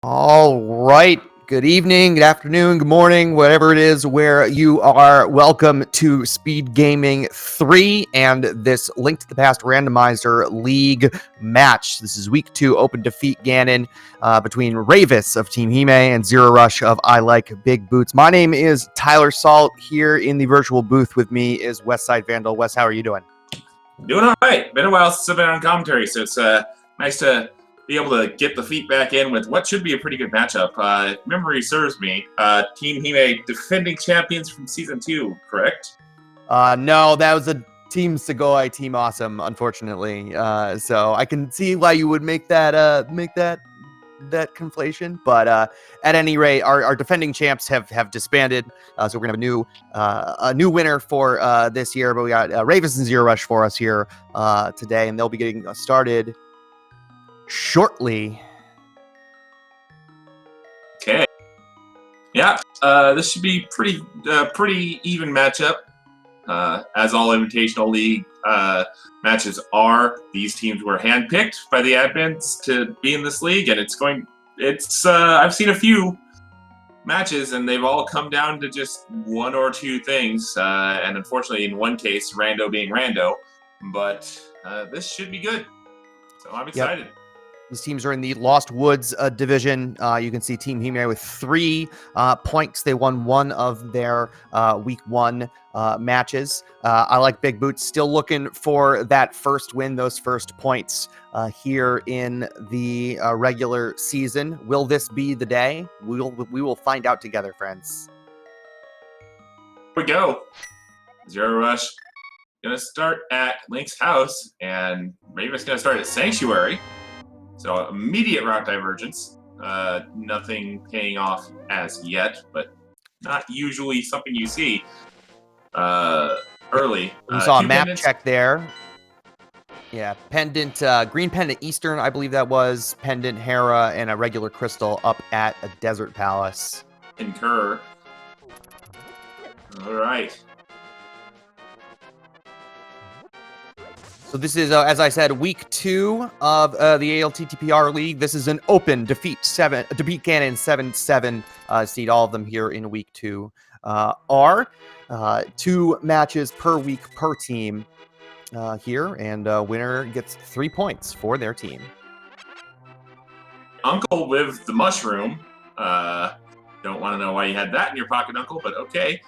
All right. Good evening, good afternoon, good morning, whatever it is where you are. Welcome to Speed Gaming 3 and this Link to the Past Randomizer League match. This is week 2 open defeat Ganon between Rayvis of Team Hime and zer0rush of I Like Big Boots. My name is Tyler Salt. Here in the virtual booth with me is Westside Vandal. Wes, how are you doing? Doing all right. Been a while since I've been on commentary, so it's nice to be able to get the feet back in with what should be a pretty good matchup. If memory serves me, Team Hime defending champions from Season 2, correct? No, that was a Team Sugoi, Team Awesome, unfortunately. So I can see why you would make that that conflation, but at any rate, our defending champs have disbanded, so we're gonna have a new winner for this year. But we got Rayvis and zer0rush for us here today, and they'll be getting started shortly. Okay. Yeah, this should be pretty even matchup. As all Invitational League matches are, these teams were handpicked by the admins to be in this league, and I've seen a few matches, and they've all come down to just one or two things, and unfortunately, in one case, Rando being Rando, but this should be good, so I'm excited. Yep. These teams are in the Lost Woods division. You can see Team Hime with 3 points. They won one of their week 1 matches. I Like Big Boots still looking for that first win, those first points here in the regular season. Will this be the day? We will find out together, friends. Here we go. zer0rush gonna start at Link's house, and Rayvis gonna start at Sanctuary. So immediate route divergence. Nothing paying off as yet, but not usually something you see early. We saw a map check there. Yeah, pendant, green pendant Eastern, I believe that was. Pendant Hera and a regular crystal up at a Desert Palace. Concur. All right. So this is, as I said, week 2 of the ALTTPR League. This is an open defeat Ganon 7-7 seed. All of them here in week 2 are 2 matches per week per team here, and winner gets 3 points for their team. Uncle with the mushroom. Don't want to know why you had that in your pocket, Uncle, but okay.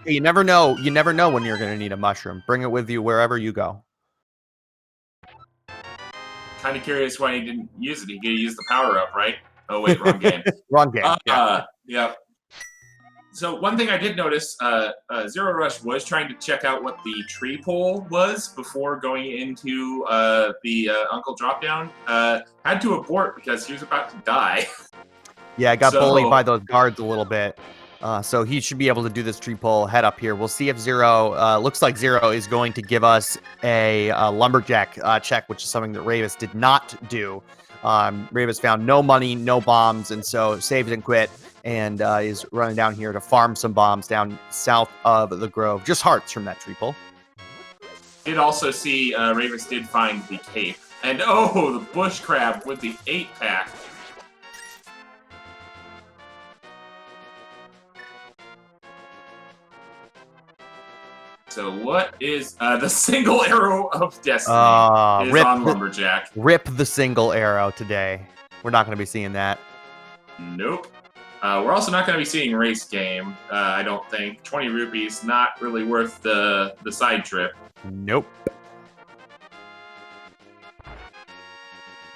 You never know. You never know when you're going to need a mushroom. Bring it with you wherever you go. Kind of curious why he didn't use it. He could use the power up, right? Oh wait, wrong game. Wrong game. Yeah. So one thing I did notice, zer0rush was trying to check out what the tree pole was before going into the Uncle drop down. Had to abort because he was about to die. Yeah, I got bullied by those guards a little bit. So he should be able to do this tree pull head up here. We'll see if looks like Zero is going to give us a lumberjack check, which is something that Rayvis did not do. Rayvis found no money, no bombs, and so saved and quit, and is running down here to farm some bombs down south of the Grove. Just hearts from that tree pull. Did also see Rayvis did find the cape. And oh, the bush crab with the 8-pack. So what is the single arrow of destiny is on Lumberjack. Rip the single arrow today. We're not going to be seeing that. Nope. We're also not going to be seeing race game, I don't think. 20 rupees, not really worth the side trip. Nope.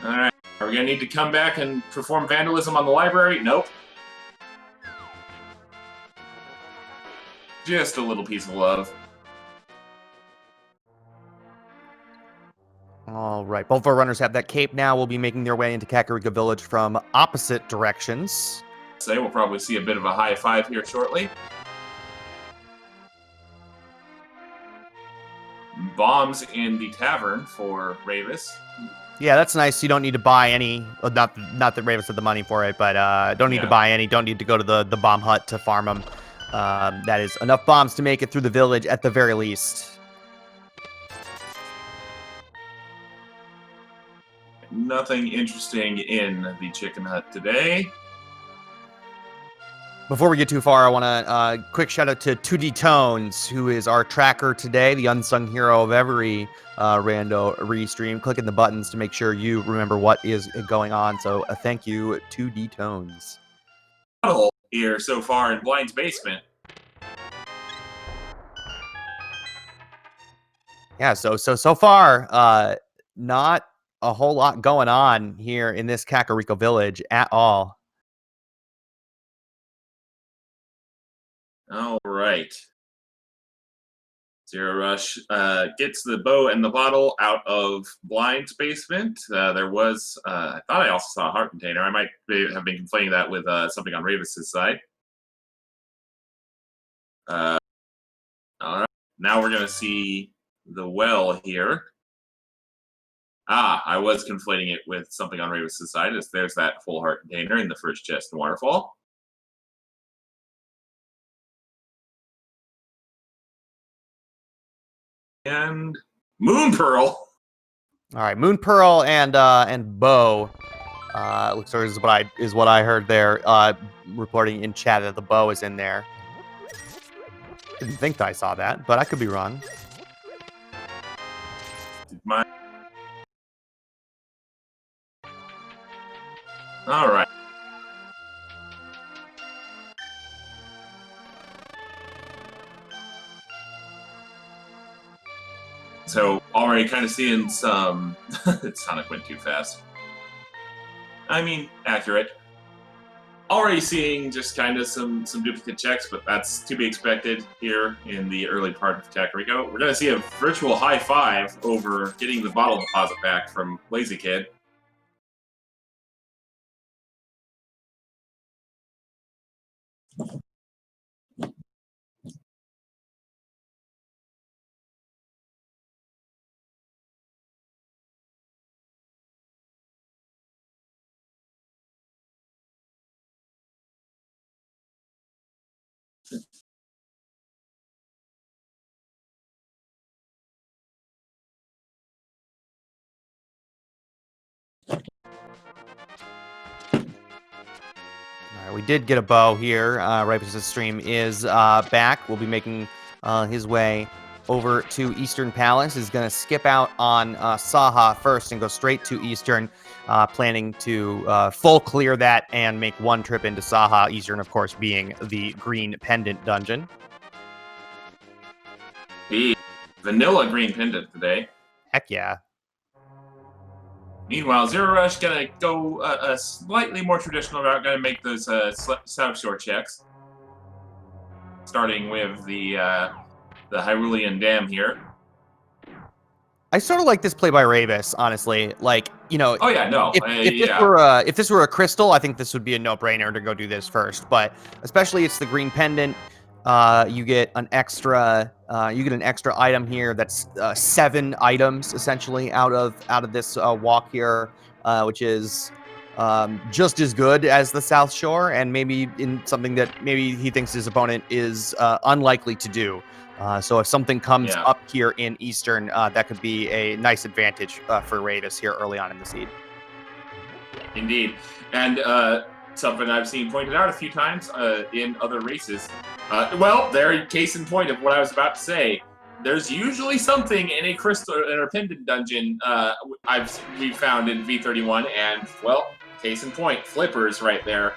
All right. Are we going to need to come back and perform vandalism on the library? Nope. Just a little piece of love. All right, both of our runners have that cape now. We'll be making their way into Kakariko Village from opposite directions. So we'll probably see a bit of a high five here shortly. Bombs in the tavern for Rayvis. Yeah, that's nice. You don't need to buy any. Well, not that Rayvis had the money for it, but don't need to buy any. Don't need to go to the bomb hut to farm them. That is enough bombs to make it through the village at the very least. nothing interesting in the chicken hut today. Before we get too far, I want to quick shout out to 2D Tones, who is our tracker today, the unsung hero of every rando restream. Clicking the buttons to make sure you remember what is going on. So thank you, 2D Tones. Here so far in Blind's basement. Yeah, so far, not a whole lot going on here in this Kakariko village at all. All right. zer0rush gets the bow and the bottle out of Blind's basement. There was, I thought I also saw a heart container. I might have been conflating that with something on Rayvis' side. All right. Now we're going to see the well here. I was conflating it with something on Rayvis' side. There's that full heart container in the first chest and waterfall. And Moon Pearl. All right, Moon Pearl and Bow. Looks like is what I heard there. Reporting in chat that the bow is in there. Didn't think that I saw that, but I could be wrong. All right. So already kind of seeing some. Sonic went too fast. I mean, accurate. Already seeing just kind of some duplicate checks, but that's to be expected here in the early part of Kakariko. We're going to see a virtual high five over getting the bottle deposit back from Lazy Kid. All right, we did get a bow here. Rayvis' stream is back. We'll be making his way over to Eastern Palace. Is going to skip out on Saha first and go straight to Eastern, planning to full clear that and make one trip into Saha. Eastern, of course, being the green pendant dungeon. The vanilla green pendant today. Heck yeah. Meanwhile, zer0rush gonna go a slightly more traditional route. Gonna make those South Shore checks, starting with the Hyrulean Dam here. I sort of like this play by Rayvis, honestly. Like, you know, oh yeah, no, if this were a crystal, I think this would be a no-brainer to go do this first. But especially it's the green pendant. You get an extra item here that's 7 items essentially out of this walk here, which is just as good as the South Shore, and maybe in something that maybe he thinks his opponent is unlikely to do. So if something comes up here in Eastern, that could be a nice advantage for Rayvis here early on in the seed. Indeed, and something I've seen pointed out a few times in other races. Well, there, case in point of what I was about to say. There's usually something in a crystal or a pendant dungeon we've found in V31, and well, case in point, flippers right there.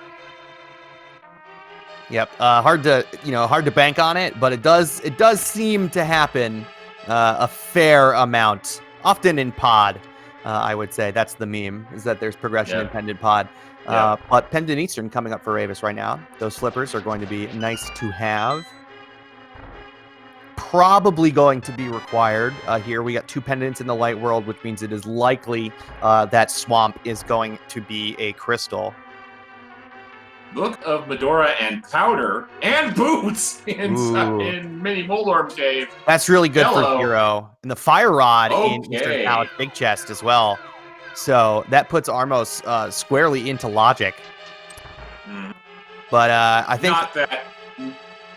Yep, hard to bank on it, but it does seem to happen a fair amount, often in pod. I would say that's the meme, is that there's progression in pendant pod. But pendant Eastern coming up for Rayvis right now. Those flippers are going to be nice to have. Probably going to be required here. We got 2 pendants in the light world, which means it is likely that swamp is going to be a crystal. Look of Medora and Powder and Boots in Mini Molorm Cave. That's really good for Hero. And the Fire Rod in Eastern Palace Big Chest as well. So that puts Armos squarely into logic. But I think...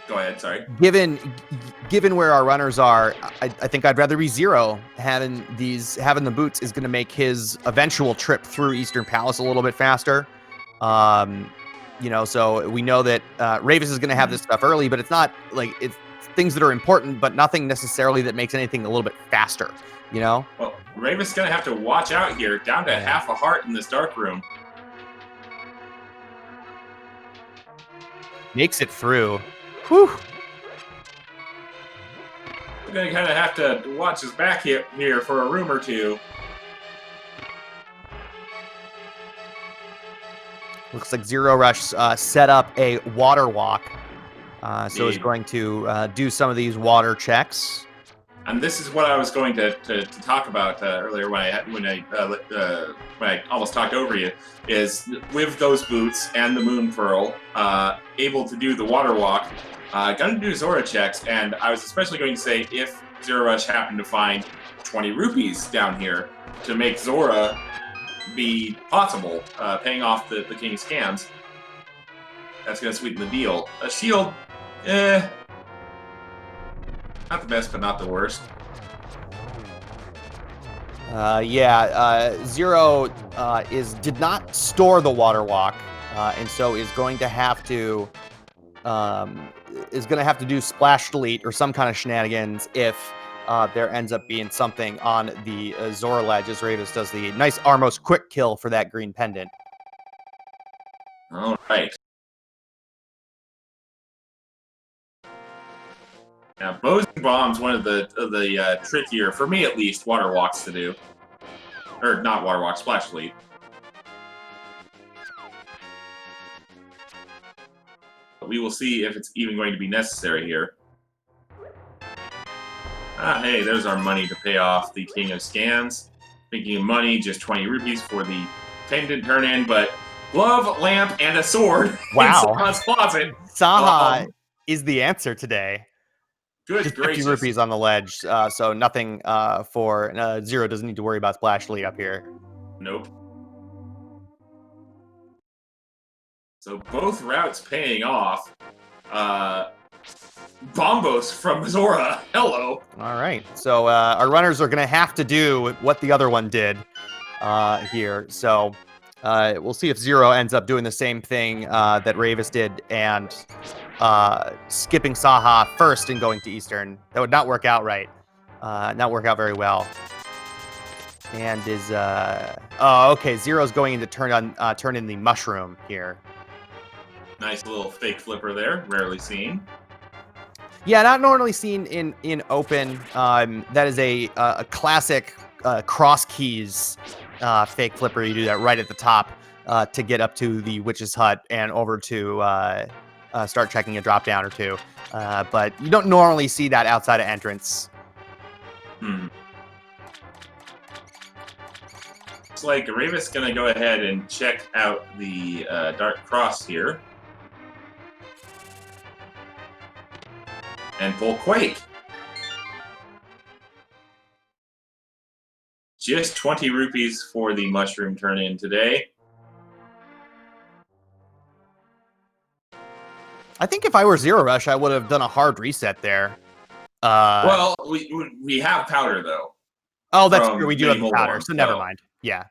Go ahead. Sorry. Given where our runners are, I think I'd rather be Zero. Having the boots is going to make his eventual trip through Eastern Palace a little bit faster. So we know that Rayvis is going to have this stuff early, but it's not like it's things that are important, but nothing necessarily that makes anything a little bit faster. Well, Rayvis is going to have to watch out here. Down to half a heart in this dark room. Makes it through. Whew. We're going to kind of have to watch his back here for a room or two. Looks like zer0rush set up a water walk. So is going to do some of these water checks. And this is what I was going to talk about earlier when I almost talked over you, is with those boots and the moon pearl, able to do the water walk, going to do Zora checks, and I was especially going to say if zer0rush happened to find 20 rupees down here to make Zora be possible, paying off the King of Scams, that's going to sweeten the deal. A shield, not the best, but not the worst. Zero did not store the water walk, and so is going to have to do splash delete or some kind of shenanigans if there ends up being something on the Zora ledge as Rayvis does the nice Armos quick kill for that green pendant. All right. Now, bows and bombs, one of the trickier, for me at least, water walks to do. Or not water walk, splash delete. But we will see if it's even going to be necessary here. Hey, there's our money to pay off the King of Scams. Speaking of money, just 20 rupees for the pendant turn in, but glove, lamp, and a sword in Saha's closet. Saha is the answer today. Good just gracious. 50 rupees on the ledge, so nothing for Zero doesn't need to worry about splash delete up here. Nope. So both routes paying off. Bombos from Zora. Hello. All right. So our runners are going to have to do what the other one did here. So we'll see if Zero ends up doing the same thing that Rayvis did and skipping Saha first and going to Eastern. That would not work out right. Not work out very well. And is okay. Zero's going in to turn in the mushroom here. Nice little fake flipper there. Rarely seen. Yeah, not normally seen in open. That is a classic cross keys fake flipper. You do that right at the top to get up to the witch's hut and over to start checking a drop down or two. But you don't normally see that outside of entrance. Looks like Rayvis gonna go ahead and check out the Dark Cross here. And pull Quake. Just 20 rupees for the mushroom turn-in today. I think if I were zer0rush, I would have done a hard reset there. Well, we have powder, though. Oh, that's true. We do have powder, so never mind. Yeah.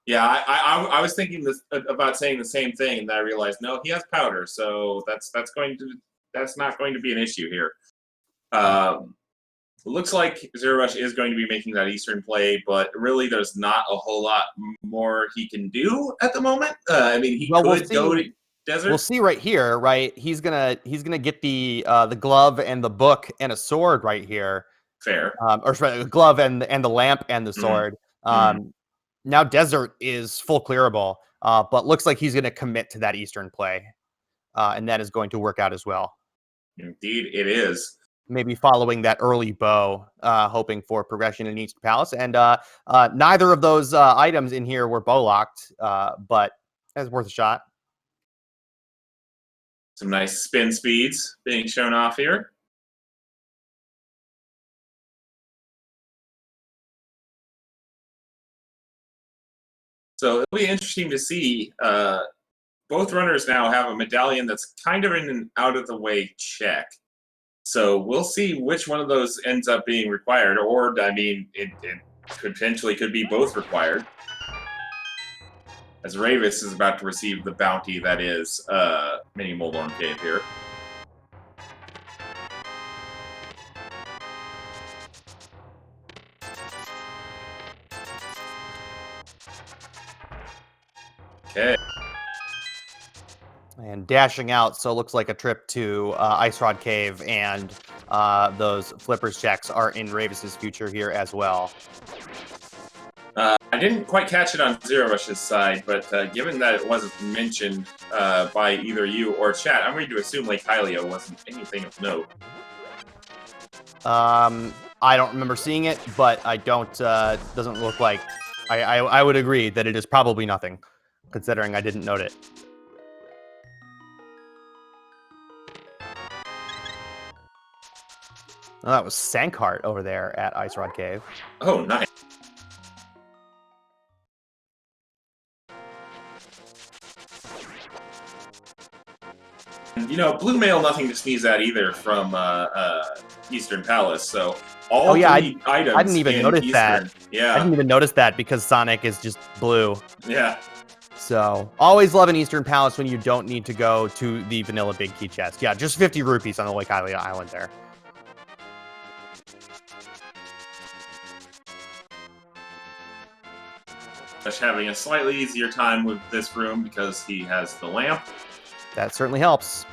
Yeah, I was thinking about saying the same thing, and then I realized, no, he has powder, so that's not going to be an issue here. Looks like zer0rush is going to be making that Eastern play, but really there's not a whole lot more he can do at the moment. I mean, he could go to Desert. We'll see right here, right? He's gonna get the glove and the book and a sword right here. Fair. Or sorry, the glove and the lamp and the sword. Now Desert is full clearable, but looks like he's gonna commit to that Eastern play, and that is going to work out as well. Indeed, it is. Maybe following that early bow, hoping for progression in Eastern Palace. And neither of those items in here were bow locked, but it's worth a shot. Some nice spin speeds being shown off here. So it'll be interesting to see both runners now have a medallion that's kind of in an out-of-the-way check. So we'll see which one of those ends up being required, or, I mean, it potentially could be both required. As Rayvis is about to receive the bounty that is Mini Moldorm Cave here. Okay. And dashing out, so it looks like a trip to Ice Rod Cave, and those flippers checks are in Rayvis's future here as well. I didn't quite catch it on zer0rush's side, but given that it wasn't mentioned by either you or chat, I'm going to assume Lake Hylia wasn't anything of note. I don't remember seeing it, but I don't. Doesn't look like. I would agree that it is probably nothing, considering I didn't note it. Oh, that was Sankheart over there at Ice Rod Cave. Oh, nice. You know, Blue Mail, nothing to sneeze at either from Eastern Palace. So all three items. I didn't even notice Eastern, that. Yeah. I didn't even notice that because Sonic is just blue. Yeah. So always love an Eastern Palace when you don't need to go to the vanilla big key chest. Yeah, just 50 rupees on the Lake Hylia Island there. Rush having a slightly easier time with this room because he has the lamp. That certainly helps.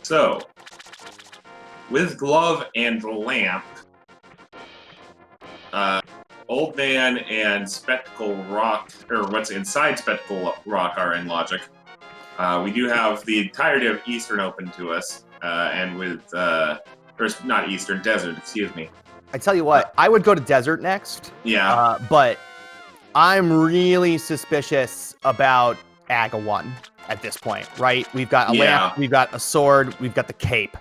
So, with glove and lamp, Old Man and Spectacle Rock, or what's inside Spectacle Rock, are in logic. We do have the entirety of Eastern open to us, and with, or not Eastern, Desert, excuse me. I tell you what, I would go to Desert next. Yeah. But I'm really suspicious about Aga 1 at this point, right? We've got a lamp, we've got a sword, we've got the cape.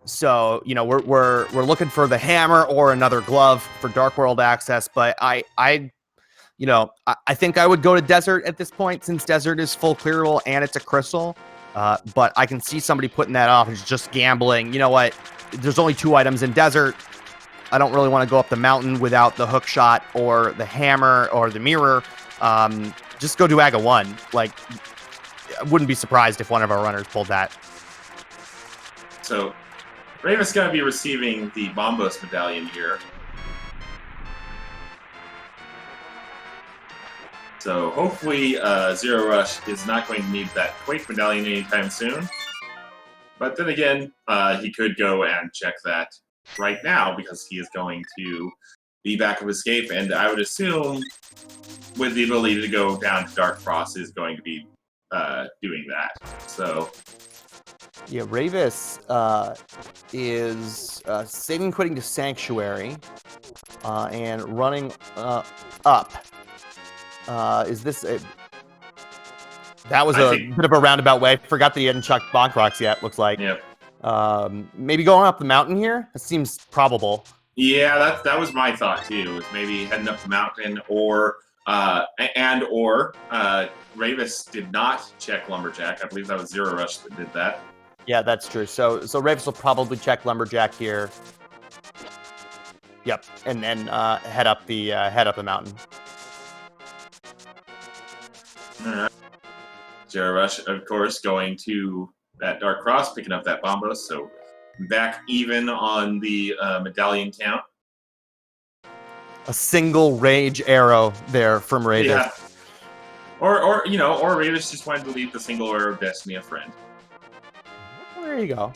So, you know, we're looking for the hammer or another glove for Dark World access, but I think I would go to Desert at this point, since Desert is full clearable and it's a crystal. But I can see somebody putting that off as just gambling. You know what? There's only 2 items in Desert. I don't really want to go up the mountain without the hook shot or the hammer or the mirror. Just go to Aga 1. Like, I wouldn't be surprised if one of our runners pulled that. So, Rayvis going to be receiving the Bombos medallion here. So hopefully zer0rush is not going to need that Quake medallion anytime soon. But then again, he could go and check that right now because he is going to be back of escape, and I would assume with the ability to go down to Dark Frost is going to be doing that. So yeah, Rayvis is saving quitting to Sanctuary and running up. Is this a... That was a bit of a roundabout way. Forgot that he hadn't chucked Bonk Rocks yet, looks like. Yep. Maybe going up the mountain here? That seems probable. Yeah, that was my thought too. Was maybe heading up the mountain, or Rayvis did not check Lumberjack. I believe that was zer0rush that did that. Yeah, that's true. So Rayvis will probably check Lumberjack here. Yep, and then head up the mountain. All right. zer0rush, of course, going to that Dark Cross, picking up that Bombos, so back even on the medallion count. A single rage arrow there from Rayvis. Yeah. Or Rayvis just wanted to leave the single arrow of destiny a friend. Well, there you go.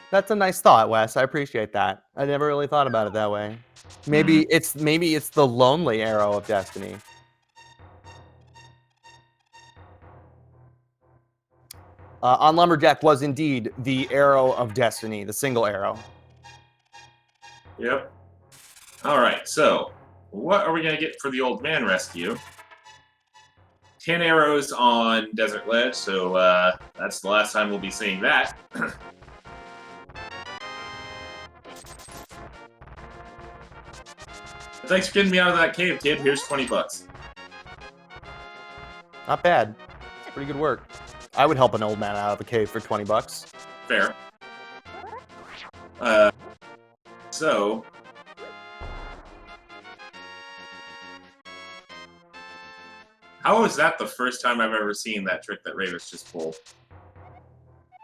That's a nice thought, Wes. I appreciate that. I never really thought about it that way. Maybe it's the lonely arrow of destiny. On Lumberjack was indeed the arrow of destiny, the single arrow. Yep. All right, so what are we going to get for the old man rescue? 10 arrows on Desert Ledge, so that's the last time we'll be seeing that. Thanks for getting me out of that cave, kid. Here's 20 bucks. Not bad. Pretty good work. I would help an old man out of a cave for 20 bucks. Fair. So... How is that the first time I've ever seen that trick that Rayvis just pulled?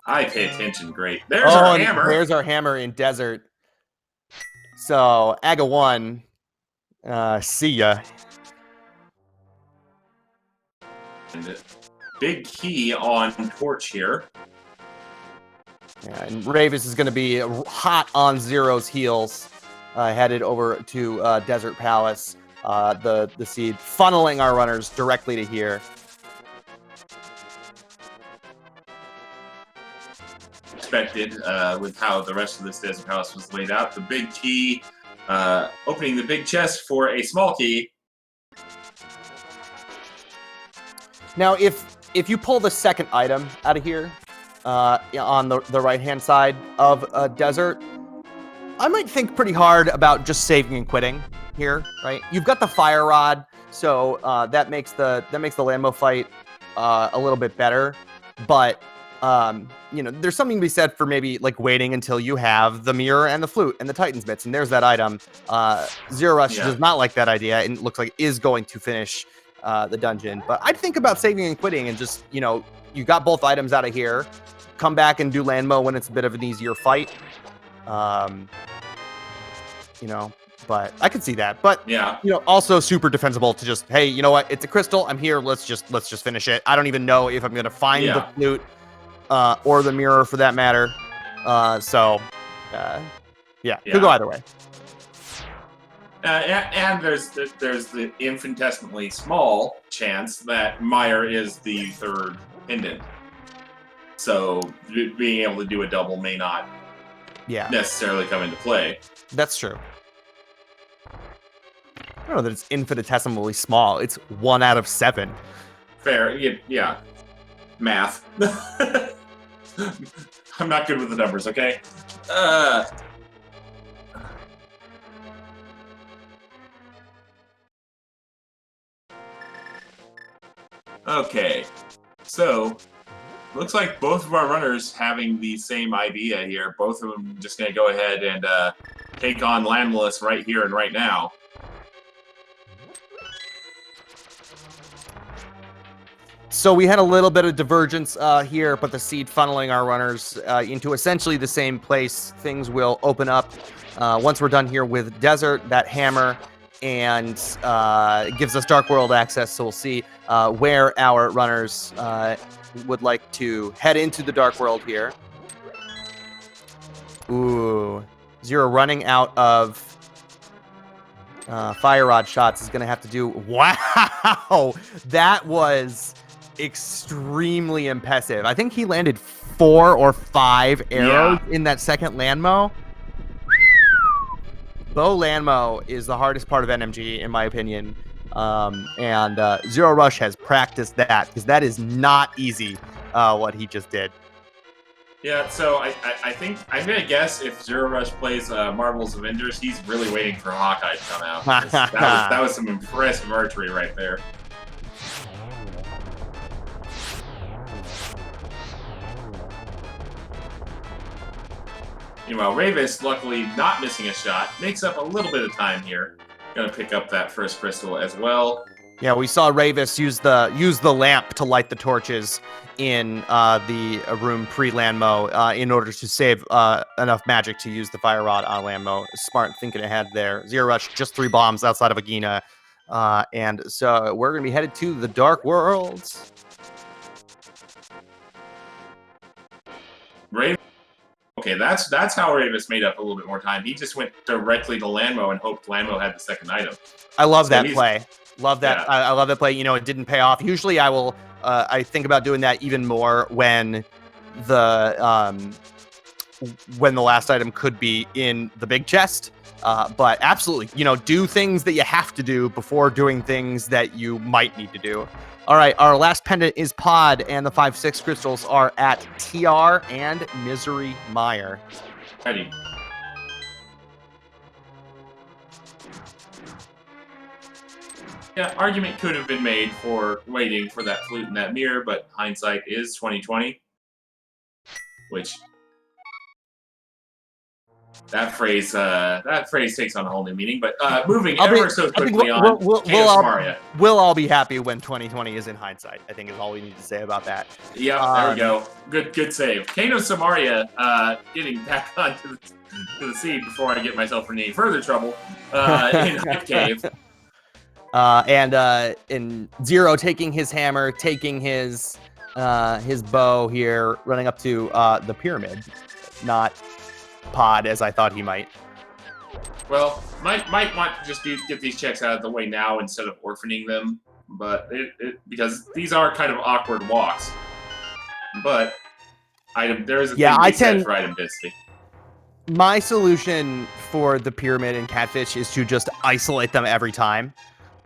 I pay attention great. There's our hammer. There's our hammer in desert. So, Aga 1, see ya. And big key on torch here. Yeah, and Rayvis is going to be hot on Zero's heels, headed over to Desert Palace. The seed funneling our runners directly to here. Expected with how the rest of this Desert Palace was laid out. The big key, opening the big chest for a small key. Now, if you pull the second item out of here, on the right-hand side of desert, I might think pretty hard about just saving and quitting here, right? You've got the fire rod, so that makes the Lambo fight a little bit better, but there's something to be said for maybe like waiting until you have the mirror and the flute and the Titan's bits, and there's that item. zer0rush does not like that idea, and it looks like is going to finish the dungeon. But I'd think about saving and quitting, and just you got both items out of here. Come back and do Landmo when it's a bit of an easier fight. But I could see that. But also super defensible to just, hey, you know what? It's a crystal. I'm here. Let's just finish it. I don't even know if I'm gonna find the flute or the mirror for that matter. Could go either way. And there's the infinitesimally small chance that Meyer is the third pendant. So being able to do a double may not necessarily come into play. That's true. I don't know that it's infinitesimally small. It's 1 out of 7. Fair. Yeah. Math. I'm not good with the numbers, okay? Okay. So, looks like both of our runners having the same idea here. Both of them just going to go ahead and take on Landless right here and right now. So we had a little bit of divergence here, but the seed funneling our runners into essentially the same place. Things will open up once we're done here with Desert, that hammer, and gives us Dark World access. So we'll see where our runners would like to head into the Dark World here. Ooh, Zero running out of fire rod shots is going to have to do. Wow, that was extremely impressive. I think he landed 4 or 5 arrows in that second Landmo. Bow Landmo is the hardest part of NMG, in my opinion. And zer0rush has practiced that, because that is not easy, what he just did. Yeah, so I think, I'm going to guess if zer0rush plays Marvel's Avengers, he's really waiting for Hawkeye to come out. that was some impressive archery right there. Meanwhile, Rayvis, luckily not missing a shot, makes up a little bit of time here. Gonna pick up that first crystal as well. Yeah, we saw Rayvis use the lamp to light the torches in the room pre-Landmo in order to save enough magic to use the fire rod on Landmo. Smart thinking ahead there. zer0rush just 3 bombs outside of Agina. And so we're gonna be headed to the Dark Worlds. Rayvis. Okay, that's how Rayvis made up a little bit more time. He just went directly to Landmo and hoped Landmo had the second item. I love that play. Love that. Yeah. I love that play. It didn't pay off. Usually I will, I think about doing that even more when the last item could be in the big chest. But absolutely, do things that you have to do before doing things that you might need to do. All right, our last pendant is Pod, and the 5/6 crystals are at TR and Misery Meyer. Ready. Yeah, argument could have been made for waiting for that flute and that mirror, but hindsight is 2020. Which that phrase takes on a whole new meaning. But moving ever so quickly on, we'll all be happy when 2020 is in hindsight. I think is all we need to say about that. Yep, there we go. Good save. Kano Samaria getting back onto the scene before I get myself in any further trouble in Hype Cave. And Zero taking his hammer, taking his bow here, running up to the pyramid, not pod as I thought he might. Well, might want to just get these checks out of the way now instead of orphaning them, but because these are kind of awkward walks. But there is a thing we said for item density. My solution for the pyramid and catfish is to just isolate them every time,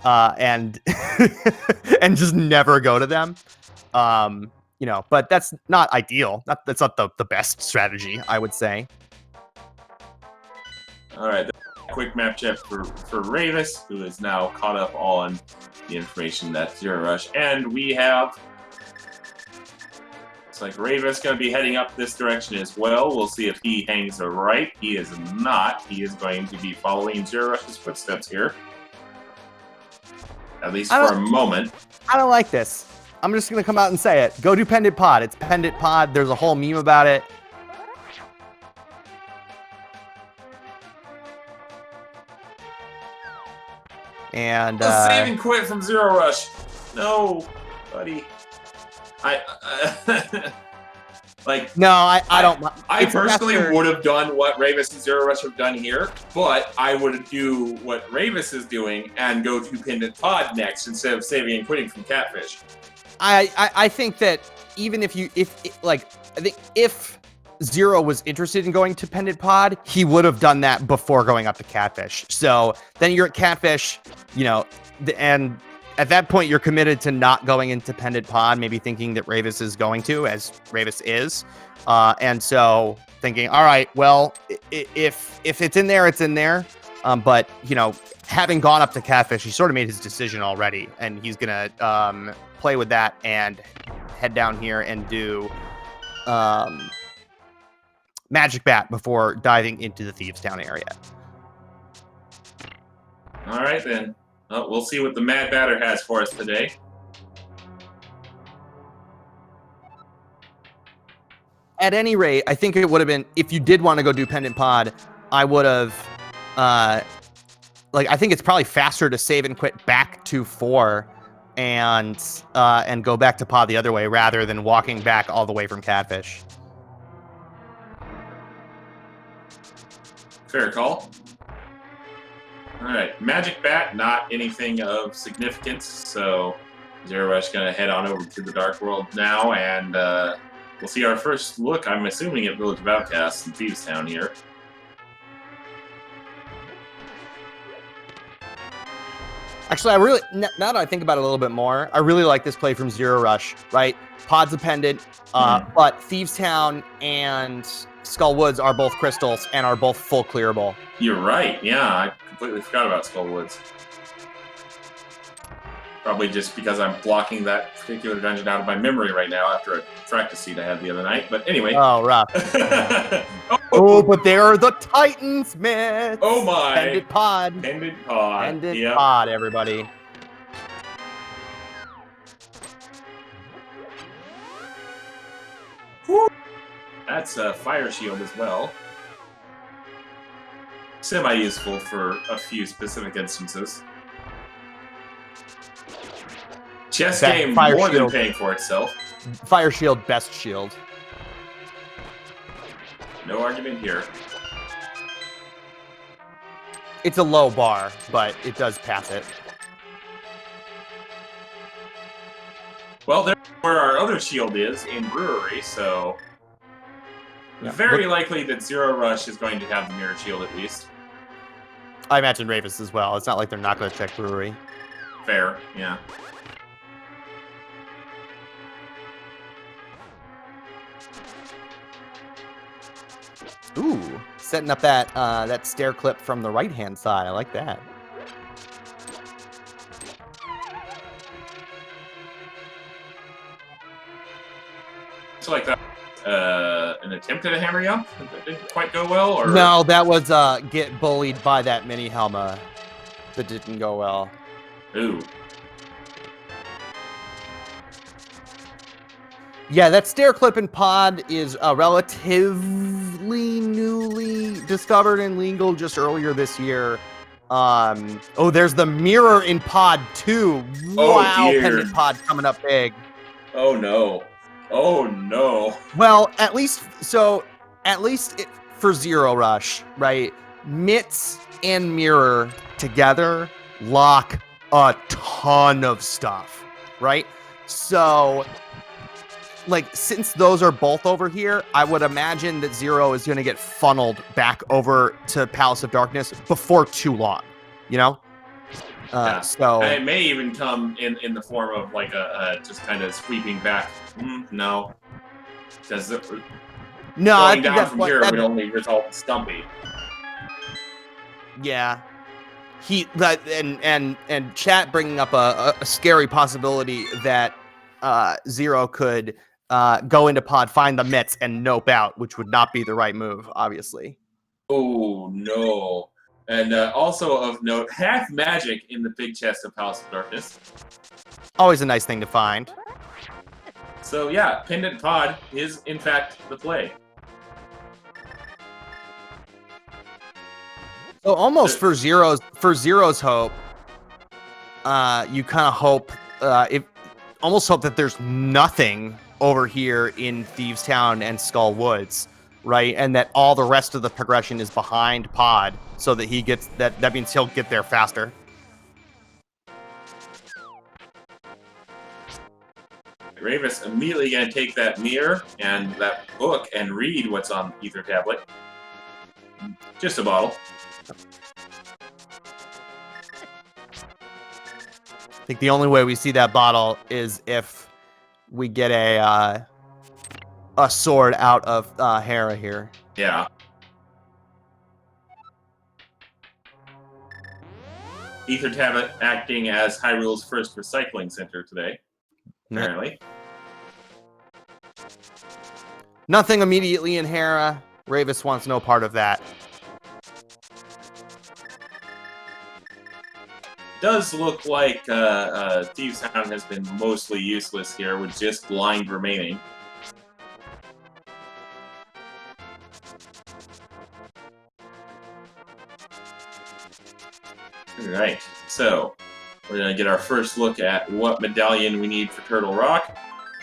and and just never go to them. But that's not ideal. That's not the best strategy, I would say. All right, quick map check for Rayvis, who is now caught up on the information that zer0rush, and we have. Looks like Rayvis going to be heading up this direction as well. We'll see if he hangs a right. He is not. He is going to be following zer0rush's footsteps here, at least for a moment. I don't like this. I'm just going to come out and say it. Go do Pendant Pod. It's Pendant Pod. There's a whole meme about it. And a save and quit from zer0rush. No, buddy. I don't. I personally would have done what Rayvis and zer0rush have done here, but I would do what Rayvis is doing and go to Pendant Pod next instead of saving and quitting from Catfish. I think that even if Zero was interested in going to Pendant Pod, he would have done that before going up to Catfish. So then you're at Catfish, and at that point you're committed to not going into Pendant Pod, maybe thinking that Rayvis is going to, as Rayvis is. And so thinking, all right, well, if it's in there, it's in there. But, having gone up to Catfish, he sort of made his decision already, and he's going to play with that and head down here and do Magic Bat before diving into the Thieves Town area. All right, then. Well, we'll see what the Mad Batter has for us today. At any rate, I think it would have been, if you did want to go do Pendant Pod, I would have, I think it's probably faster to save and quit back to 4 and go back to Pod the other way rather than walking back all the way from Catfish. Fair call. All right, Magic Bat, not anything of significance, so zer0rush going to head on over to the Dark World now, and we'll see our first look, I'm assuming, at Village of Outcasts in Thieves Town here. Actually, now that I think about it a little bit more, I really like this play from zer0rush, right? Pod's a pendant, but Thieves Town and Skull Woods are both crystals and are both full clearable. You're right, yeah, I completely forgot about Skull Woods. Probably just because I'm blocking that particular dungeon out of my memory right now after a practice seat I had the other night, but anyway. Oh, rough. But there are the Titans, man. Oh my. Pendant Pod. Pendant Pod. Pendant Pod, everybody. Whew. That's a fire shield as well. Semi-useful for a few specific instances. Chess game more than paying for itself. Fire shield, best shield. No argument here. It's a low bar, but it does pass it. Well, there's where our other shield is in Brewery, so very likely that zer0rush is going to have the mirror shield at least. I imagine Rayvis as well. It's not like they're not going to check Brewery. Fair, yeah. Ooh, setting up that stair clip from the right-hand side. I like that. like that an attempt at a hammer jump that didn't quite go well, or No, that was get bullied by that mini Helma that didn't go well. ooh. Yeah, that stair clip and pod is relatively newly discovered and legal just earlier this year. Oh, there's the mirror in pod 2. Oh, Wow, dear. pendant pod coming up big. Oh no. Oh no. Well, at least for zer0rush, right? Mitts and mirror together lock a ton of stuff, right? So, like, since those are both over here, I would imagine that Zero is going to get funneled back over to Palace of Darkness before too long, you know? Yeah. So it may even come in the form of like a just kind of sweeping back. No. Because no, I going think down from here would only result in Stumpy. Yeah. And chat bringing up a scary possibility that Zero could go into pod, find the mitts, and nope out, which would not be the right move, obviously. Oh no. And also of note, half magic in the big chest of Palace of Darkness. Always a nice thing to find. So yeah, pendant pod is in fact the play. So almost for Zero's hope, you kind of hope almost hope that there's nothing over here in Thieves Town and Skull Woods, right? And that all the rest of the progression is behind pod, so that he gets that means he'll get there faster. Rayvis immediately gonna take that mirror and that book and read what's on Ether Tablet. Just a bottle. I think the only way we see that bottle is if we get a sword out of Hera here. Yeah. Ether Tablet acting as Hyrule's first recycling center today, apparently. Nothing immediately in Hera. Rayvis wants no part of that. Does look like Thieves Town has been mostly useless here, with just blind remaining. Alright, so we're going to get our first look at what medallion we need for Turtle Rock.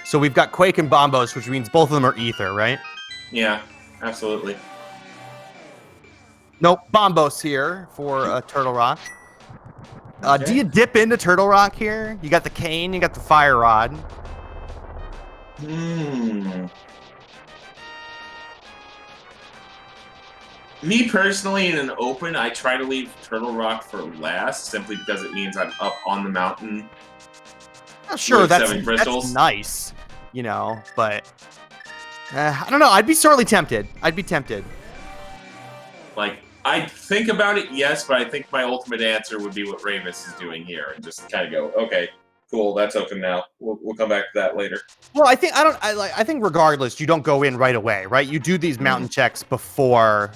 So we've got Quake and Bombos, which means both of them are Ether, right? Yeah, absolutely. Nope, Bombos here for Turtle Rock. Okay. Do you dip into Turtle Rock here? You got the cane, you got the fire rod. Me personally, in an open, I try to leave Turtle Rock for last, simply because it means I'm up on the mountain. Sure, that's nice, you know, but I don't know. I'd be sorely tempted. I'd be tempted. Like, I'd think about it, yes, but I think my ultimate answer would be what Rayvis is doing here, and just kind of go, okay, cool, that's open now. We'll come back to that later. Well, I think regardless, you don't go in right away, right? You do these mountain checks before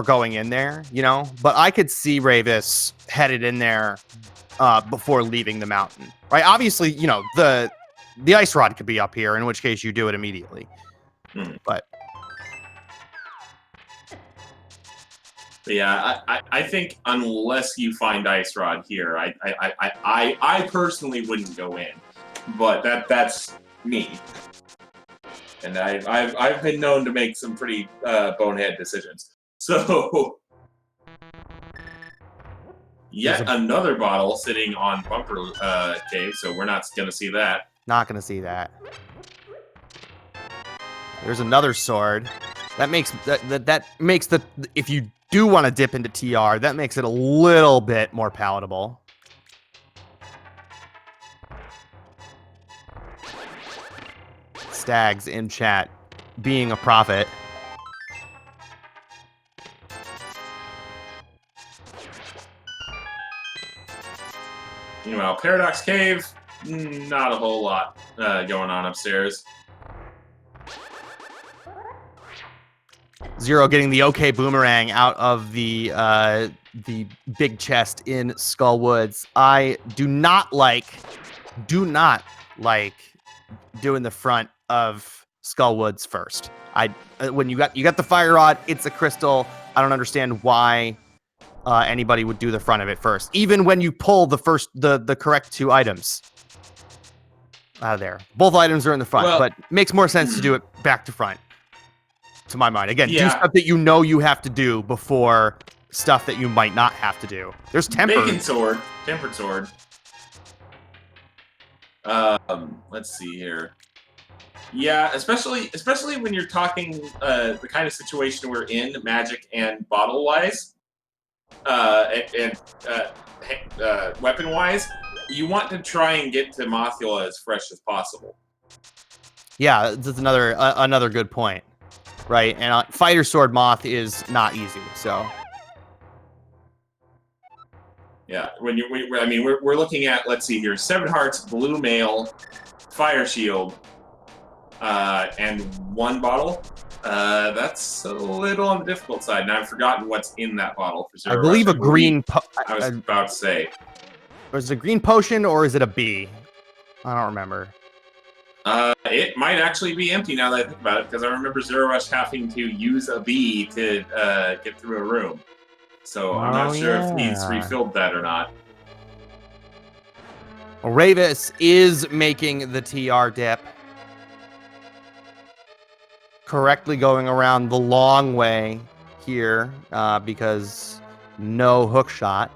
going in there, you know. But I could see Rayvis headed in there before leaving the mountain, right? Obviously, you know, the ice rod could be up here, in which case you do it immediately. But yeah, I think unless you find ice rod here, I personally wouldn't go in. But that's me, and I've been known to make some pretty bonehead decisions. So yet another bottle sitting on Bumper Cave, so we're not gonna see that. Not gonna see that. There's another sword. That makes that makes the if you do want to dip into TR, that makes it a little bit more palatable. Stags in chat, being a prophet. Meanwhile, Paradox Cave, not a whole lot going on upstairs. Zero getting the OK boomerang out of the big chest in Skull Woods. I do not like doing the front of Skull Woods first. When you got the fire rod, it's a crystal. I don't understand why anybody would do the front of it first, even when you pull the correct 2 items out of there. Both items are in the front, but it makes more sense to do it back to front. To my mind, again, do stuff that you have to do before stuff that you might not have to do. There's tempered sword. Let's see here. Yeah, especially when you're talking the kind of situation we're in, magic and bottle wise, and weapon wise, you want to try and get to Mothula as fresh as possible. Yeah, that's another good point, right? And fighter sword moth is not easy, so. Yeah, we're looking at, let's see here, 7 hearts, blue mail, fire shield, and 1 bottle. That's a little on the difficult side. Now I've forgotten what's in that bottle for zer0rush. I believe a green. I was about to say. Was it a green potion or is it a bee? I don't remember. It might actually be empty now that I think about it, because I remember zer0rush having to use a bee to get through a room. So I'm not sure if he's refilled that or not. Well, Rayvis is making the TR dip. Correctly going around the long way here because no hook shot.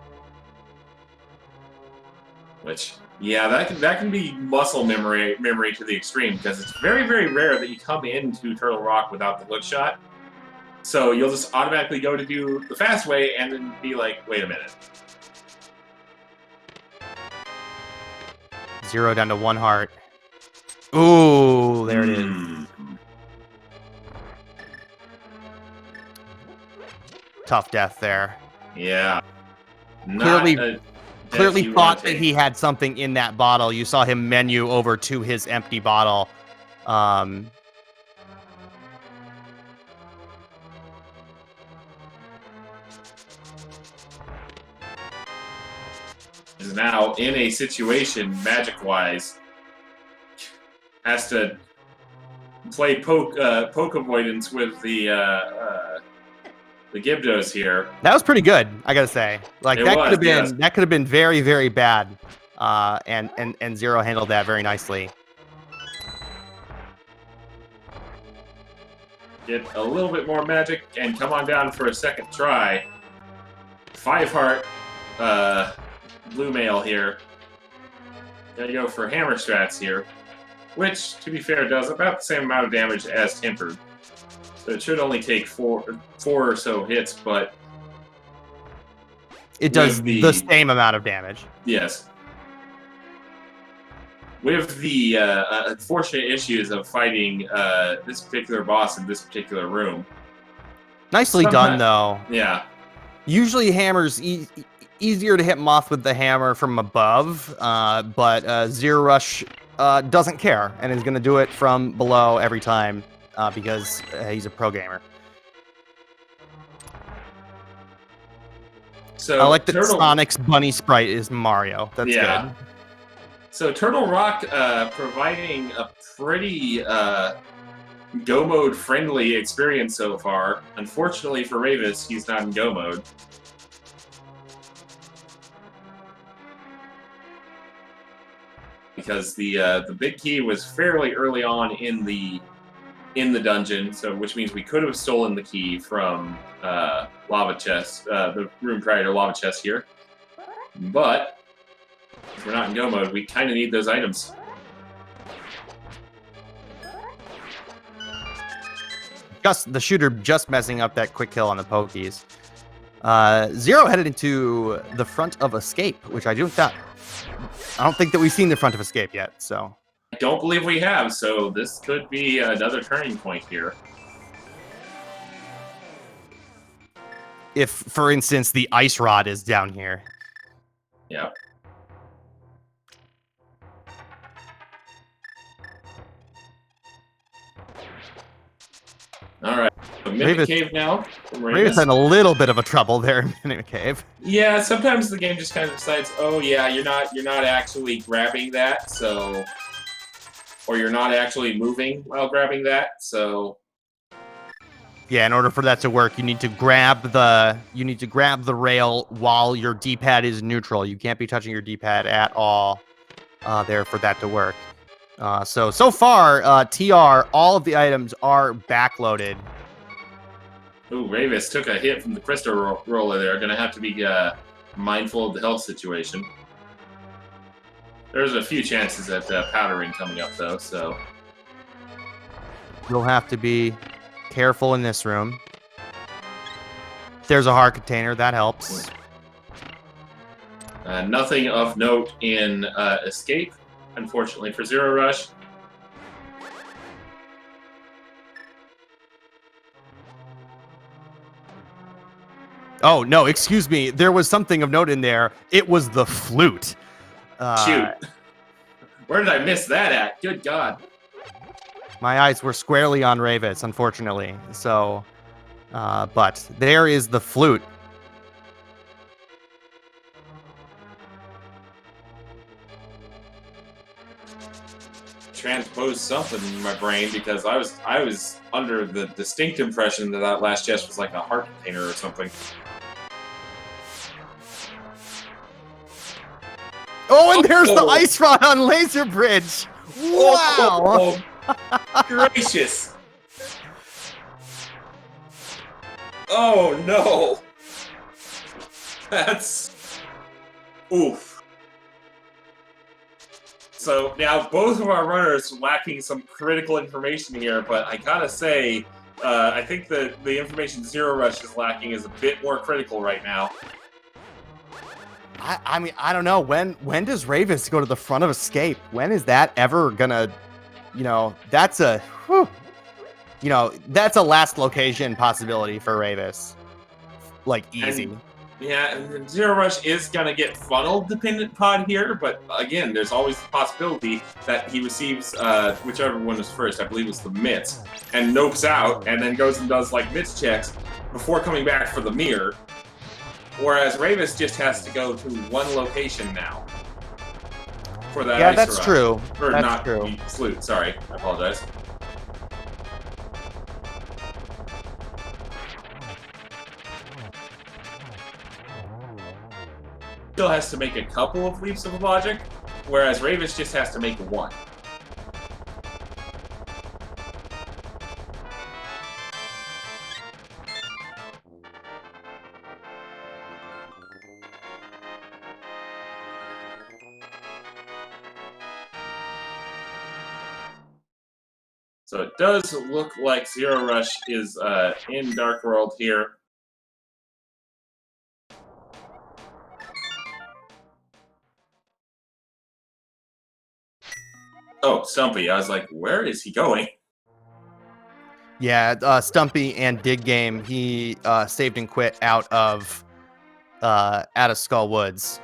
Which, yeah, that can be muscle memory to the extreme, because it's very, very rare that you come into Turtle Rock without the hook shot. So you'll just automatically go to do the fast way and then be like, wait a minute. Zero down to 1 heart. Ooh, there it is. Tough death there. Yeah. Clearly thought that he had something in that bottle. You saw him menu over to his empty bottle. Is now in a situation, magic-wise, has to play poke avoidance with the Gibdos here. That was pretty good, I gotta say. Like that could have been very, very bad. And Zero handled that very nicely. Get a little bit more magic and come on down for a second try. 5 heart blue mail here. Gonna go for hammer strats here, which, to be fair, does about the same amount of damage as tempered. So it should only take four or so hits, but it does the same amount of damage. Yes. With the unfortunate issues of fighting this particular boss in this particular room. Nicely done, though. Yeah. Usually hammers easier to hit Moth with the hammer from above, but zer0rush doesn't care and is going to do it from below every time because he's a pro gamer. So I like that Sonic's bunny sprite is Mario. That's good. So Turtle Rock providing a pretty Go mode friendly experience so far. Unfortunately for Rayvis, he's not in Go mode. Because the big key was fairly early on in the dungeon, so which means we could have stolen the key from lava chest, the room prior to lava chest here. But if we're not in Go mode, we kind of need those items. The shooter just messing up that quick kill on the pokies. Zero headed into the front of Escape, which I don't think that we've seen the front of Escape yet. So I don't believe we have. So this could be another turning point here. If, for instance, the ice rod is down here. Yeah. All right. a Mimic Cave now from Rayvis had a little bit of a trouble there in Mimic Cave. Yeah, sometimes the game just kind of decides, oh yeah, you're not actually grabbing that, so, or you're not actually moving while grabbing that, so. Yeah, in order for that to work, you need to grab the rail while your D-pad is neutral. You can't be touching your D-pad at all there for that to work. So far, TR, all of the items are backloaded. Ooh, Rayvis took a hit from the crystal roller there. Gonna have to be mindful of the health situation. There's a few chances at powdering coming up, though, so. You'll have to be careful in this room. There's a heart container. That helps. Nothing of note in escape, unfortunately, for zer0rush. Oh, no, excuse me. There was something of note in there. It was the flute. Shoot. Where did I miss that at? Good God. My eyes were squarely on Rayvis, unfortunately. So, but there is the flute. Transpose something in my brain because I was under the distinct impression that last chest was like a heart container or something. Oh, and there's the ice rod on Laser Bridge. Wow. Gracious. Oh no. That's oof. So now both of our runners lacking some critical information here, but I gotta say, I think the information zer0rush is lacking is a bit more critical right now. I mean, I don't know. When does Rayvis go to the front of escape? When is that ever gonna, that's a, that's a last location possibility for Rayvis. Like, easy. And zer0rush is going to get funnel-dependent pod here, but again, there's always the possibility that he receives whichever one was first, I believe it was the mitts, and nopes out, and then goes and does, like, mitts checks before coming back for the mirror, whereas Rayvis just has to go to one location now for that ice that's rush. true. Or that's not true. Salute, sorry. I apologize. Still has to make a couple of leaps of logic, whereas Rayvis just has to make one. So it does look like zer0rush is in Dark World here. Oh, Stumpy. I was like, where is he going? Yeah, Stumpy and Dig Game, he saved and quit out of Skull Woods.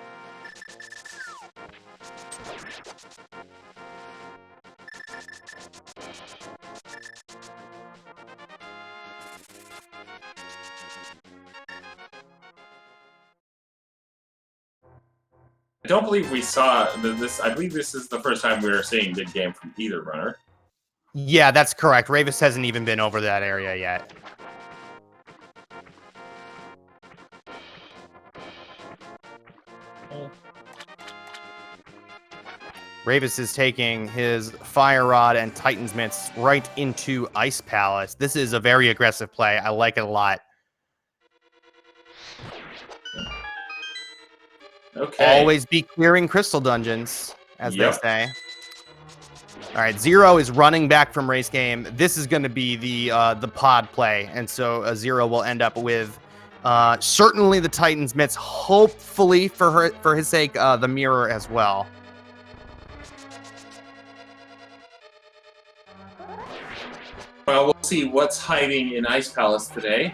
I don't believe we saw this. I believe this is the first time we are seeing Dig Game from either runner. Yeah, that's correct. Rayvis hasn't even been over that area yet. Rayvis is taking his Fire Rod and Titan's Mitts right into Ice Palace. This is a very aggressive play. I like it a lot. Okay. Always be clearing crystal dungeons, as they say. All right, Zero is running back from race game. This is going to be the pod play, and so Zero will end up with certainly the Titan's Mitts. Hopefully, for his sake, the mirror as well. Well, we'll see what's hiding in Ice Palace today.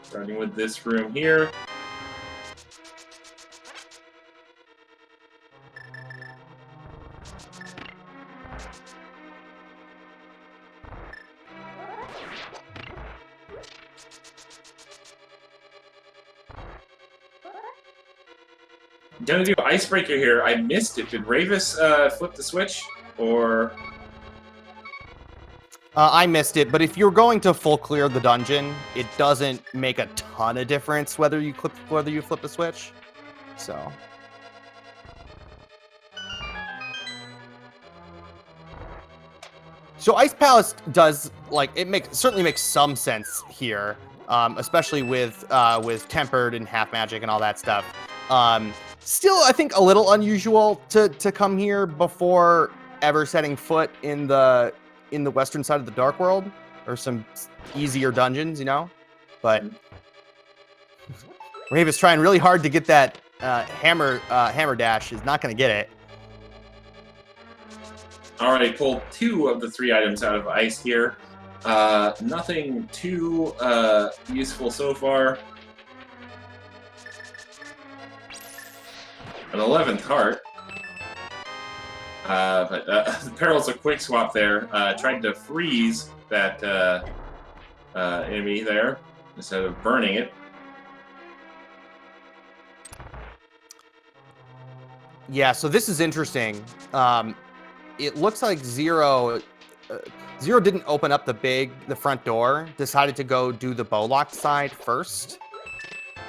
Starting with this room here. Gonna do icebreaker here. I missed it. Did Rayvis flip the switch, or? I missed it, but if you're going to full clear the dungeon, it doesn't make a ton of difference whether you flip the switch. So Ice Palace does certainly makes some sense here, especially with tempered and half magic and all that stuff. Still, I think a little unusual to come here before ever setting foot in the western side of the Dark World, or some easier dungeons, you know. But Rayvis trying really hard to get that hammer dash, is not going to get it. Alright, pulled 2 of the 3 items out of ice here. Nothing too useful so far. An 11th heart. But the perils of quick swap there. Tried to freeze that enemy there instead of burning it. Yeah, so this is interesting. It looks like Zero didn't open up the front door, decided to go do the bow-locked side first.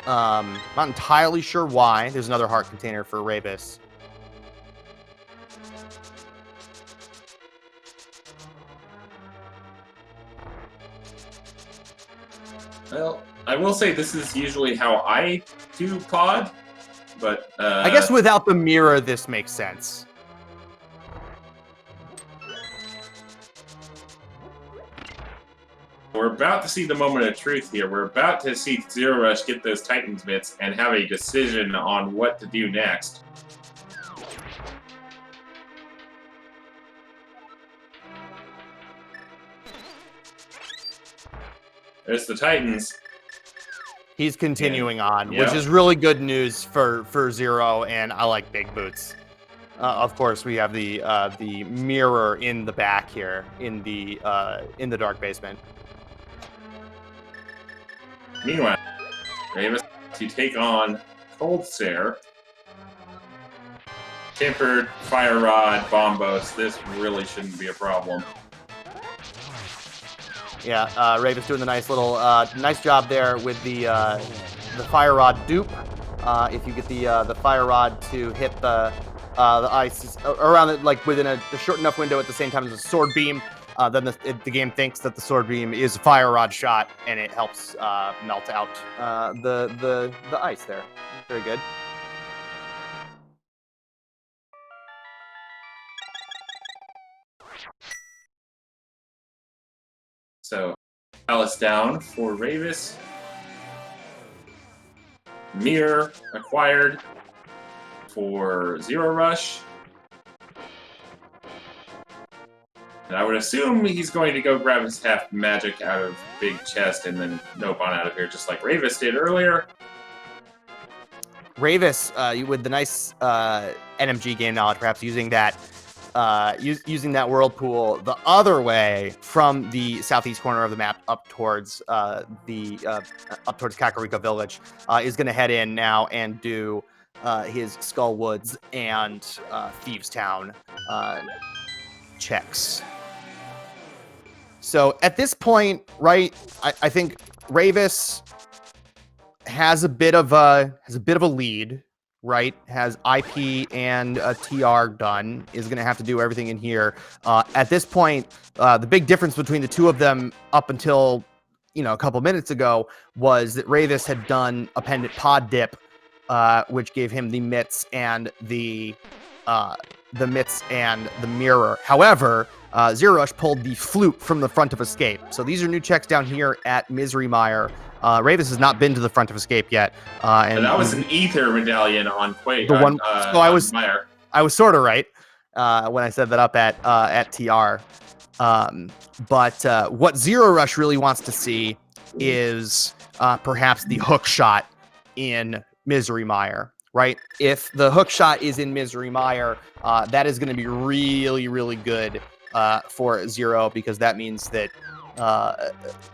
Not entirely sure why. There's another heart container for Rayvis. Well, I will say this is usually how I do pod, but I guess without the mirror, this makes sense. We're about to see the moment of truth here. We're about to see zer0rush get those Titans bits and have a decision on what to do next. There's the Titans. He's continuing on, yeah. which is really good news for Zero, and I like big boots. Of course, we have the mirror in the back here in the dark basement. Meanwhile, Rayvis to take on Cold Stare. Tempered, Fire Rod, Bombos. This really shouldn't be a problem. Yeah, Rayvis doing the nice little nice job there with the Fire Rod dupe. If you get the Fire Rod to hit the ice around it, like within a short enough window at the same time as a sword beam, then the game thinks that the sword beam is a Fire Rod shot, and it helps melt out the ice there. Very good. So, Alice down for Rayvis. Mirror acquired for zer0rush. And I would assume he's going to go grab his half magic out of big chest and then nope on out of here, just like Rayvis did earlier. Rayvis, with the nice NMG game knowledge, perhaps using that whirlpool the other way from the southeast corner of the map up towards Kakariko Village, is going to head in now and do his Skull Woods and Thieves Town checks. So at this point, right, I think Rayvis has a bit of a lead. Right, has IP and TR done, is going to have to do everything in here. At this point, the big difference between the two of them up until, a couple minutes ago was that Rayvis had done a pendant pod dip, which gave him the mitts and the mirror. However, zer0rush pulled the flute from the front of Escape. So these are new checks down here at Misery Mire. Rayvis has not been to the front of Escape yet, and that was an ether medallion on Quake. The one, so I was sort of right when I said that up at TR. But what zer0rush really wants to see is perhaps the hook shot in Misery Mire. Right, if the hook shot is in Misery Mire, that is going to be really, really good for Zero, because that means that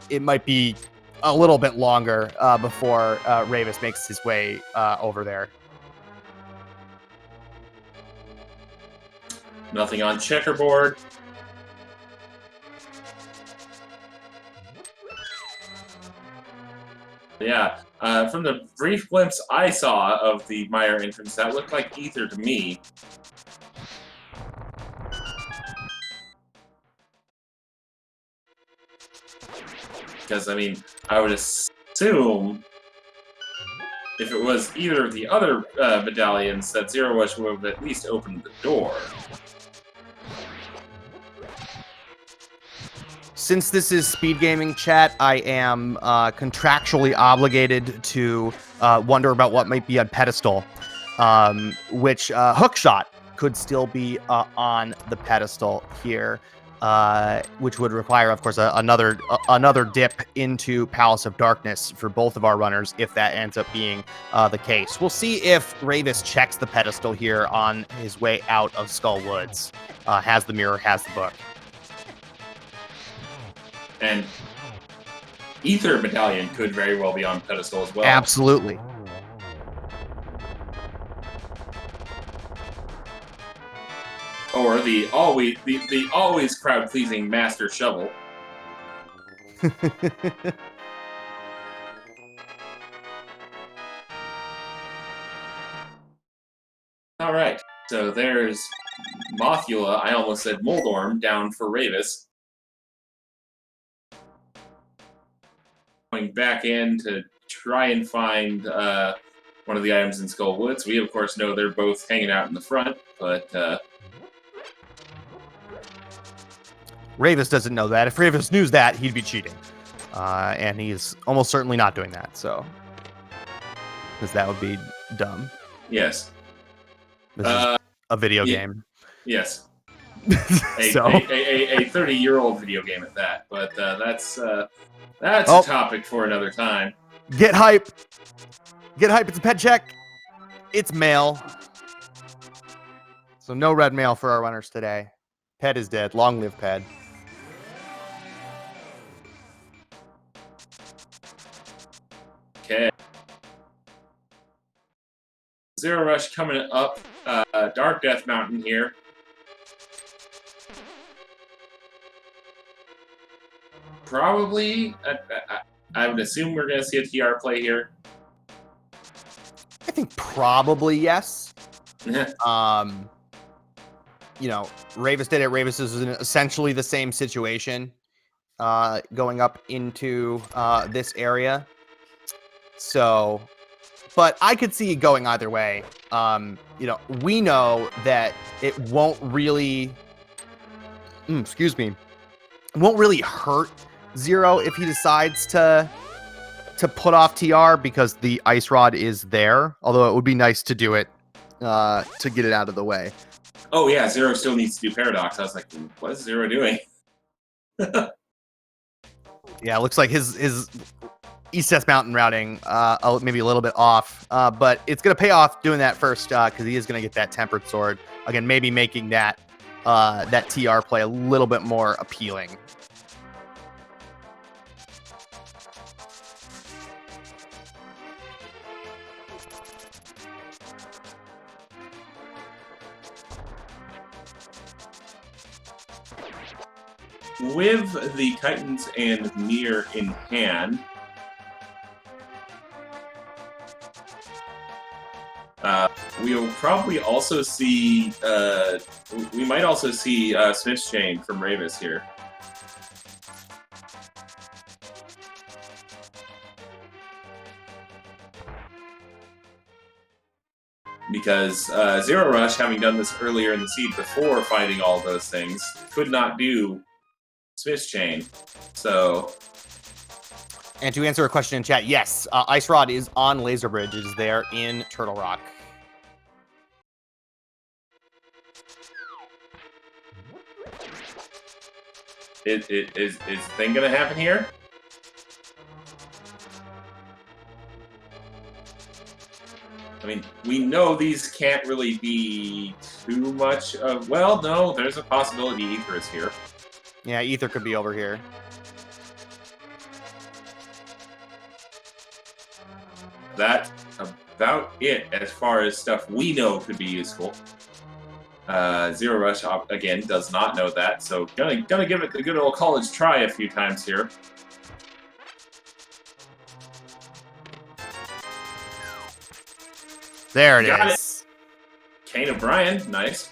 it might be a little bit longer before Rayvis makes his way over there. Nothing on checkerboard. Yeah, from the brief glimpse I saw of the Meyer entrance, that looked like Ether to me. Because, I mean, I would assume if it was either of the other medallions, that zer0rush would have at least opened the door. Since this is speed gaming chat, I am contractually obligated to wonder about what might be on pedestal, which hookshot could still be on the pedestal here, which would require, of course, another dip into Palace of Darkness for both of our runners if that ends up being the case. We'll see if Rayvis checks the pedestal here on his way out of Skull Woods. Has the mirror, has the book. And Ether Medallion could very well be on pedestal as well. Absolutely. Or the always crowd-pleasing Master Shovel. All right, so there's Mothula. I almost said Moldorm down for Rayvis. Going back in to try and find one of the items in Skull Woods. We, of course, know they're both hanging out in the front, but... Rayvis doesn't know that. If Rayvis knew that, he'd be cheating. And he's almost certainly not doing that, so... Because that would be dumb. Yes. This is a video game. Yes. So. A 30-year-old video game at that, but that's a topic for another time. Get hype! Get hype, it's a pet check! It's mail. So no red mail for our runners today. Ped is dead. Long live Ped. Okay. zer0rush coming up Dark Death Mountain here. Probably, I would assume we're going to see a TR play here. I think probably yes. You know, Rayvis did it. Rayvis is in essentially the same situation going up into this area. So, but I could see it going either way. You know, we know that it won't really, excuse me, it won't really hurt Zero if he decides to put off TR because the ice rod is there. Although it would be nice to do it to get it out of the way. Oh yeah, Zero still needs to do Paradox. I was like, what is Zero doing? Yeah, it looks like his East West Mountain routing maybe a little bit off, but it's gonna pay off doing that first because he is gonna get that Tempered Sword again, maybe making that that TR play a little bit more appealing. With the Titans and Mir in hand, we'll probably also see, we might also see Smith's Chain from Rayvis here. Because zer0rush, having done this earlier in the seed before finding all those things, could not do Smith's Chain. So, and to answer a question in chat, yes, Ice Rod is on Laser Bridge. It is there in Turtle Rock. Is the thing gonna happen here? I mean, we know these can't really be too much of... Well, no, there's a possibility Ether is here. Yeah, Ether could be over here. That's about it as far as stuff we know could be useful. zer0rush again does not know that, so gonna give it the good old college try a few times here. There it Got is. Kane O'Brien, nice.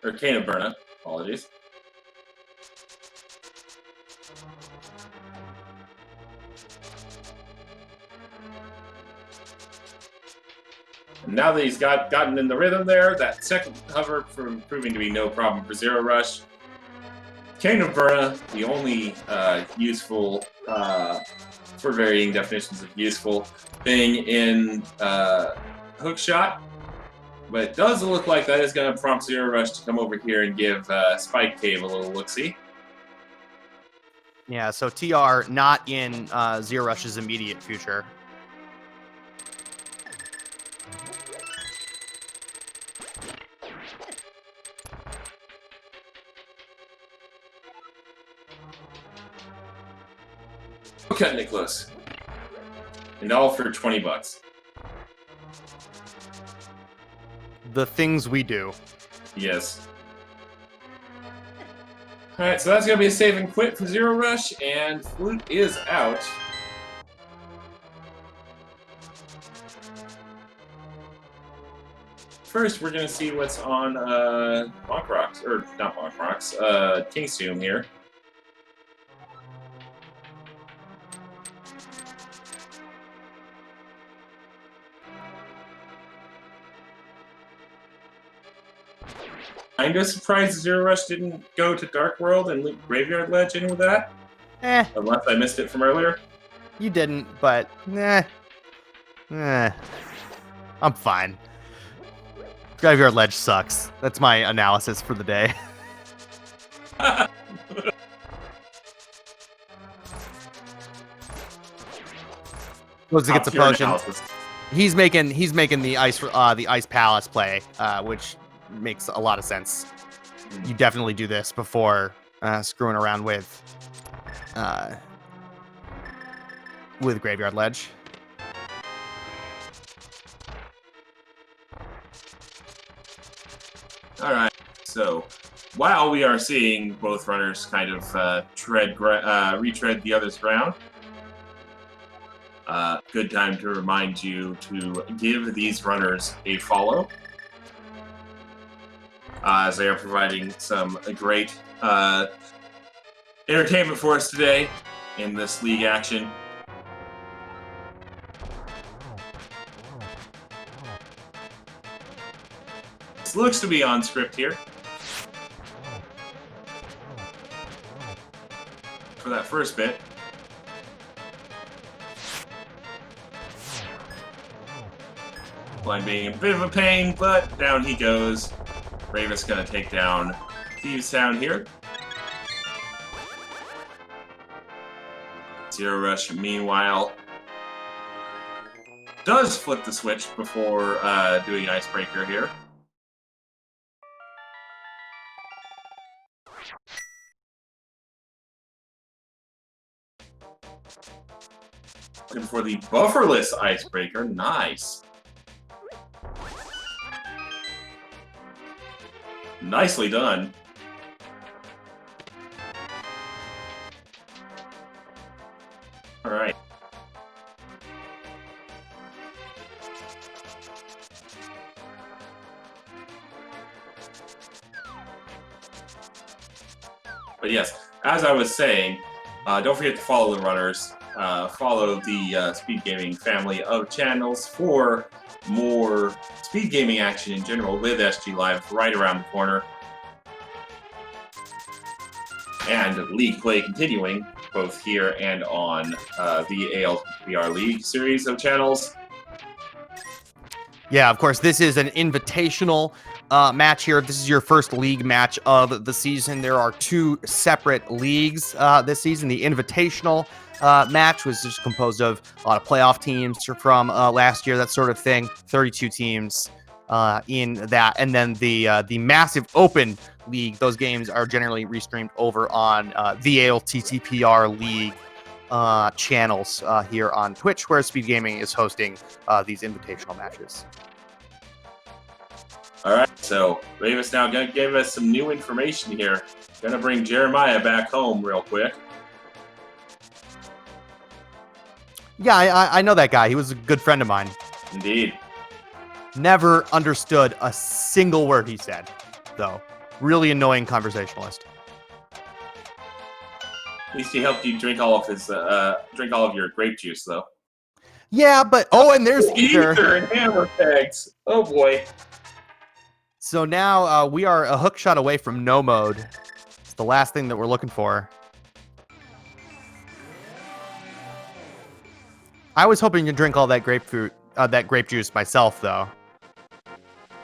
Or Kane O'Berna, apologies. And now that he's gotten in the rhythm there, that second hover proving to be no problem for zer0rush. Kane O'Berna, the only useful, for varying definitions of useful, thing in hook shot. But it does look like that is going to prompt zer0rush to come over here and give Spike Cave a little look-see. Yeah, so TR not in zer0rush's immediate future. Cut Nicholas. And all for 20 bucks. The things we do. Yes. Alright, so that's going to be a save and quit for zer0rush, and Flute is out. First, we're going to see what's on Monk Rocks, or not Monk Rocks, King's Tomb here. Kinda surprised zer0rush didn't go to Dark World and loop Graveyard Ledge in with that. Unless I missed it from earlier. You didn't, but I'm fine. Graveyard Ledge sucks. That's my analysis for the day. Goes to get the potion. Analysis. He's making the ice palace play, which makes a lot of sense. You definitely do this before screwing around with Graveyard Ledge. All right. So while we are seeing both runners kind of retread the other's ground, good time to remind you to give these runners a follow, as they are providing some great entertainment for us today in this league action. This looks to be on script here for that first bit. Blind being a bit of a pain, but down he goes. Rayvis gonna take down Thieves Town here. zer0rush, meanwhile, does flip the switch before doing Icebreaker here. Looking for the bufferless Icebreaker. Nice. Nicely done. All right. But yes, as I was saying, don't forget to follow the runners. Follow the Speed Gaming family of channels for more speed gaming action in general with SG Live right around the corner. And League play continuing both here and on the ALTTPR League series of channels. Yeah, of course, this is an invitational match here. If this is your first league match of the season, there are two separate leagues this season. The invitational match was just composed of a lot of playoff teams from last year, that sort of thing. 32 teams in that. And then the massive open league, those games are generally restreamed over on the ALTTPR League channels here on Twitch, where Speed Gaming is hosting these invitational matches. All right, so Rayvis now going to give us some new information here. Going to bring Jeremiah back home real quick. Yeah, I know that guy. He was a good friend of mine. Indeed. Never understood a single word he said, though. Really annoying conversationalist. At least he helped you drink all of your grape juice, though. Yeah, but and there's Ether and hammer pegs. Oh boy. So now we are a hook shot away from no mode. It's the last thing that we're looking for. I was hoping to drink all that grapefruit, that grape juice myself, though.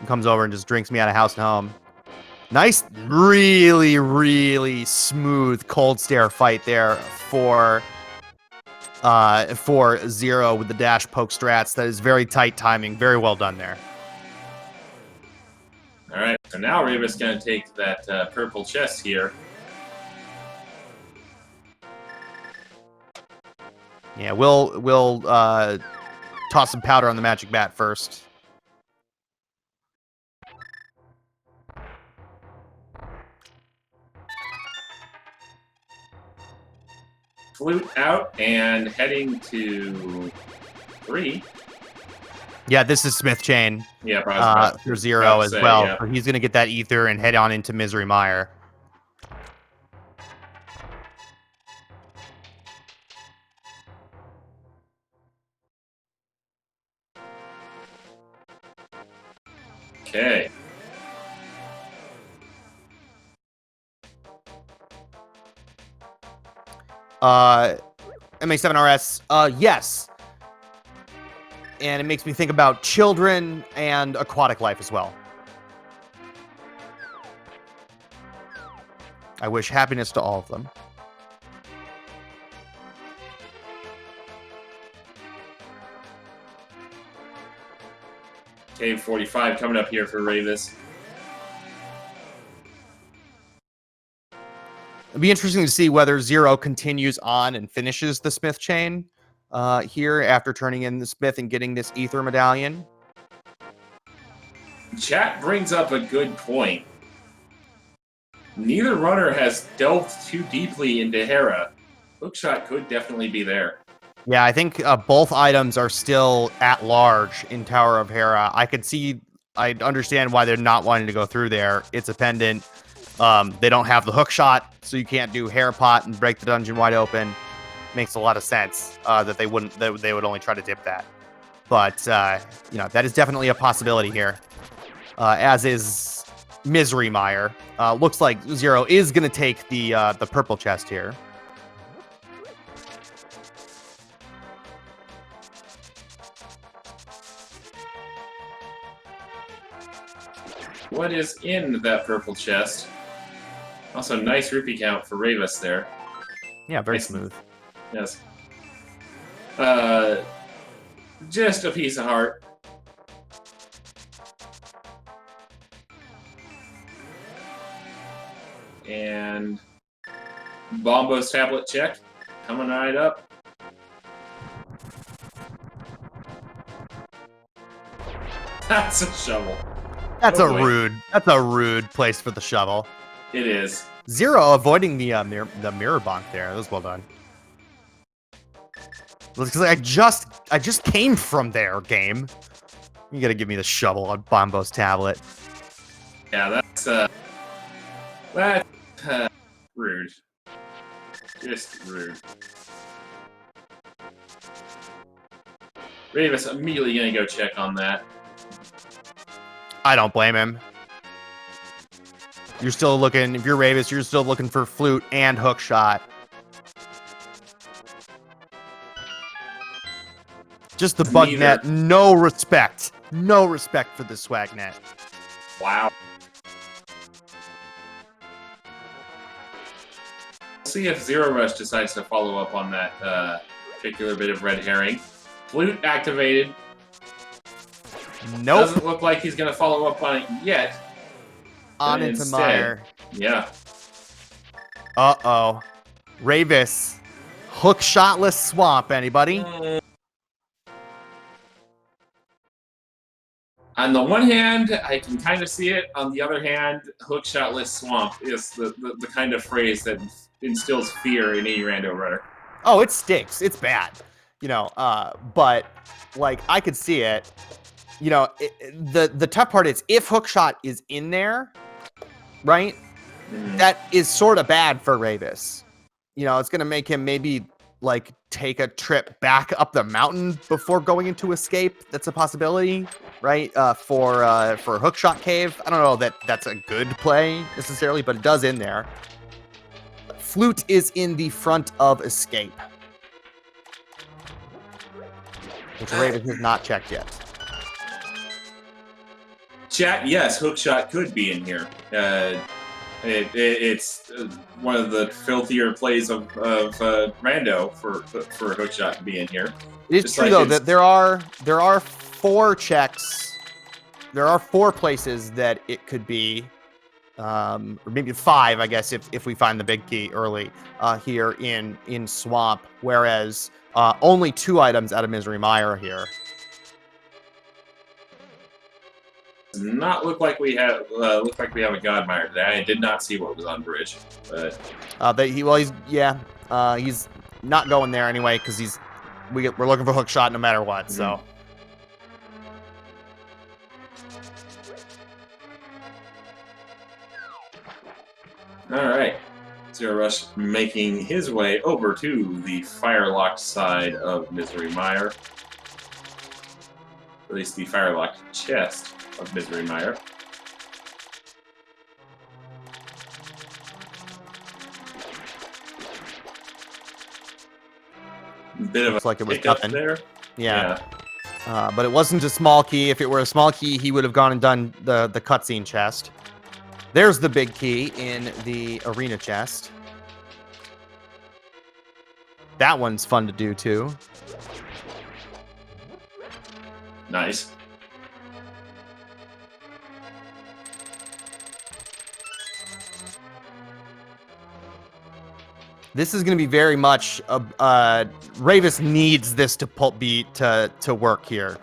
He comes over and just drinks me out of house and home. Nice, really, really smooth cold stare fight there for Zero with the dash poke strats. That is very tight timing. Very well done there. All right, so now Rayvis going to take that purple chest here. Yeah, we'll toss some powder on the magic bat first. Flute out and heading to 3. Yeah, this is Smith Chain. Yeah, for Zero as well. Yeah. So he's going to get that ether and head on into Misery Mire. Okay. MA7RS, yes. And it makes me think about children and aquatic life as well. I wish happiness to all of them. Cave 45 coming up here for Rayvis. It'd be interesting to see whether Zero continues on and finishes the Smith chain here after turning in the Smith and getting this ether medallion. Chat brings up a good point. Neither runner has delved too deeply into Hera. Hookshot could definitely be there. Yeah, I think both items are still at large in Tower of Hera. I understand why they're not wanting to go through there. It's a pendant. They don't have the hook shot, so you can't do hair pot and break the dungeon wide open. Makes a lot of sense that they would only try to dip that. But that is definitely a possibility here. As is Misery Mire. Looks like Zero is going to take the purple chest here. What is in that purple chest? Also, nice rupee count for Rayvis there. Yeah, very nice. Smooth. Yes. Just a piece of heart. And Bombo's tablet check. Coming right up. That's a shovel. That's a rude place for the shovel. It is. Zero avoiding the mirror bonk there. That was well done. Because I just came from there, game. You gotta give me the shovel on Bombo's tablet. Yeah, that's rude. Just rude. Rayvis immediately gonna go check on that. I don't blame him. You're still looking, if you're Rayvis, you're still looking for flute and hook shot. Just the bug net, no respect. No respect for the swag net. Wow. We'll see if zer0rush decides to follow up on that particular bit of red herring. Flute activated. Nope. Doesn't look like he's going to follow up on it yet. On into Mire. Yeah. Uh-oh. Rayvis. Hook shotless swamp, anybody? On the one hand, I can kind of see it. On the other hand, hookshotless swamp is the kind of phrase that instills fear in any rando runner. Oh, it stinks. It's bad. But like I could see it. The tough part is if hookshot is in there, right? That is sort of bad for Rayvis. It's going to make him maybe like take a trip back up the mountain before going into escape. That's a possibility, right? For hookshot cave. I don't know that that's a good play necessarily, but it does in there. Flute is in the front of escape, which Rayvis has not checked yet. Chat, yes, hookshot could be in here. It's one of the filthier plays of rando for hookshot to be in here. It is true though that there are 4 checks. There are 4 places that it could be, or maybe 5, I guess, if we find the big key early here in Swamp. Whereas only 2 items out of Misery Mire here. Does not look like we have a Godmire today. I did not see what was on bridge, but he's not going there anyway because we're looking for hookshot no matter what. So all right, zer0rush making his way over to the firelocked side of Misery Mire, at least the firelocked chest of Misery Mire. Bit of looks like it was hiccup nothing there. Yeah. But it wasn't a small key. If it were a small key, he would have gone and done the cutscene chest. There's the big key in the arena chest. That one's fun to do too. Nice. This is going to be very much Rayvis needs this to work here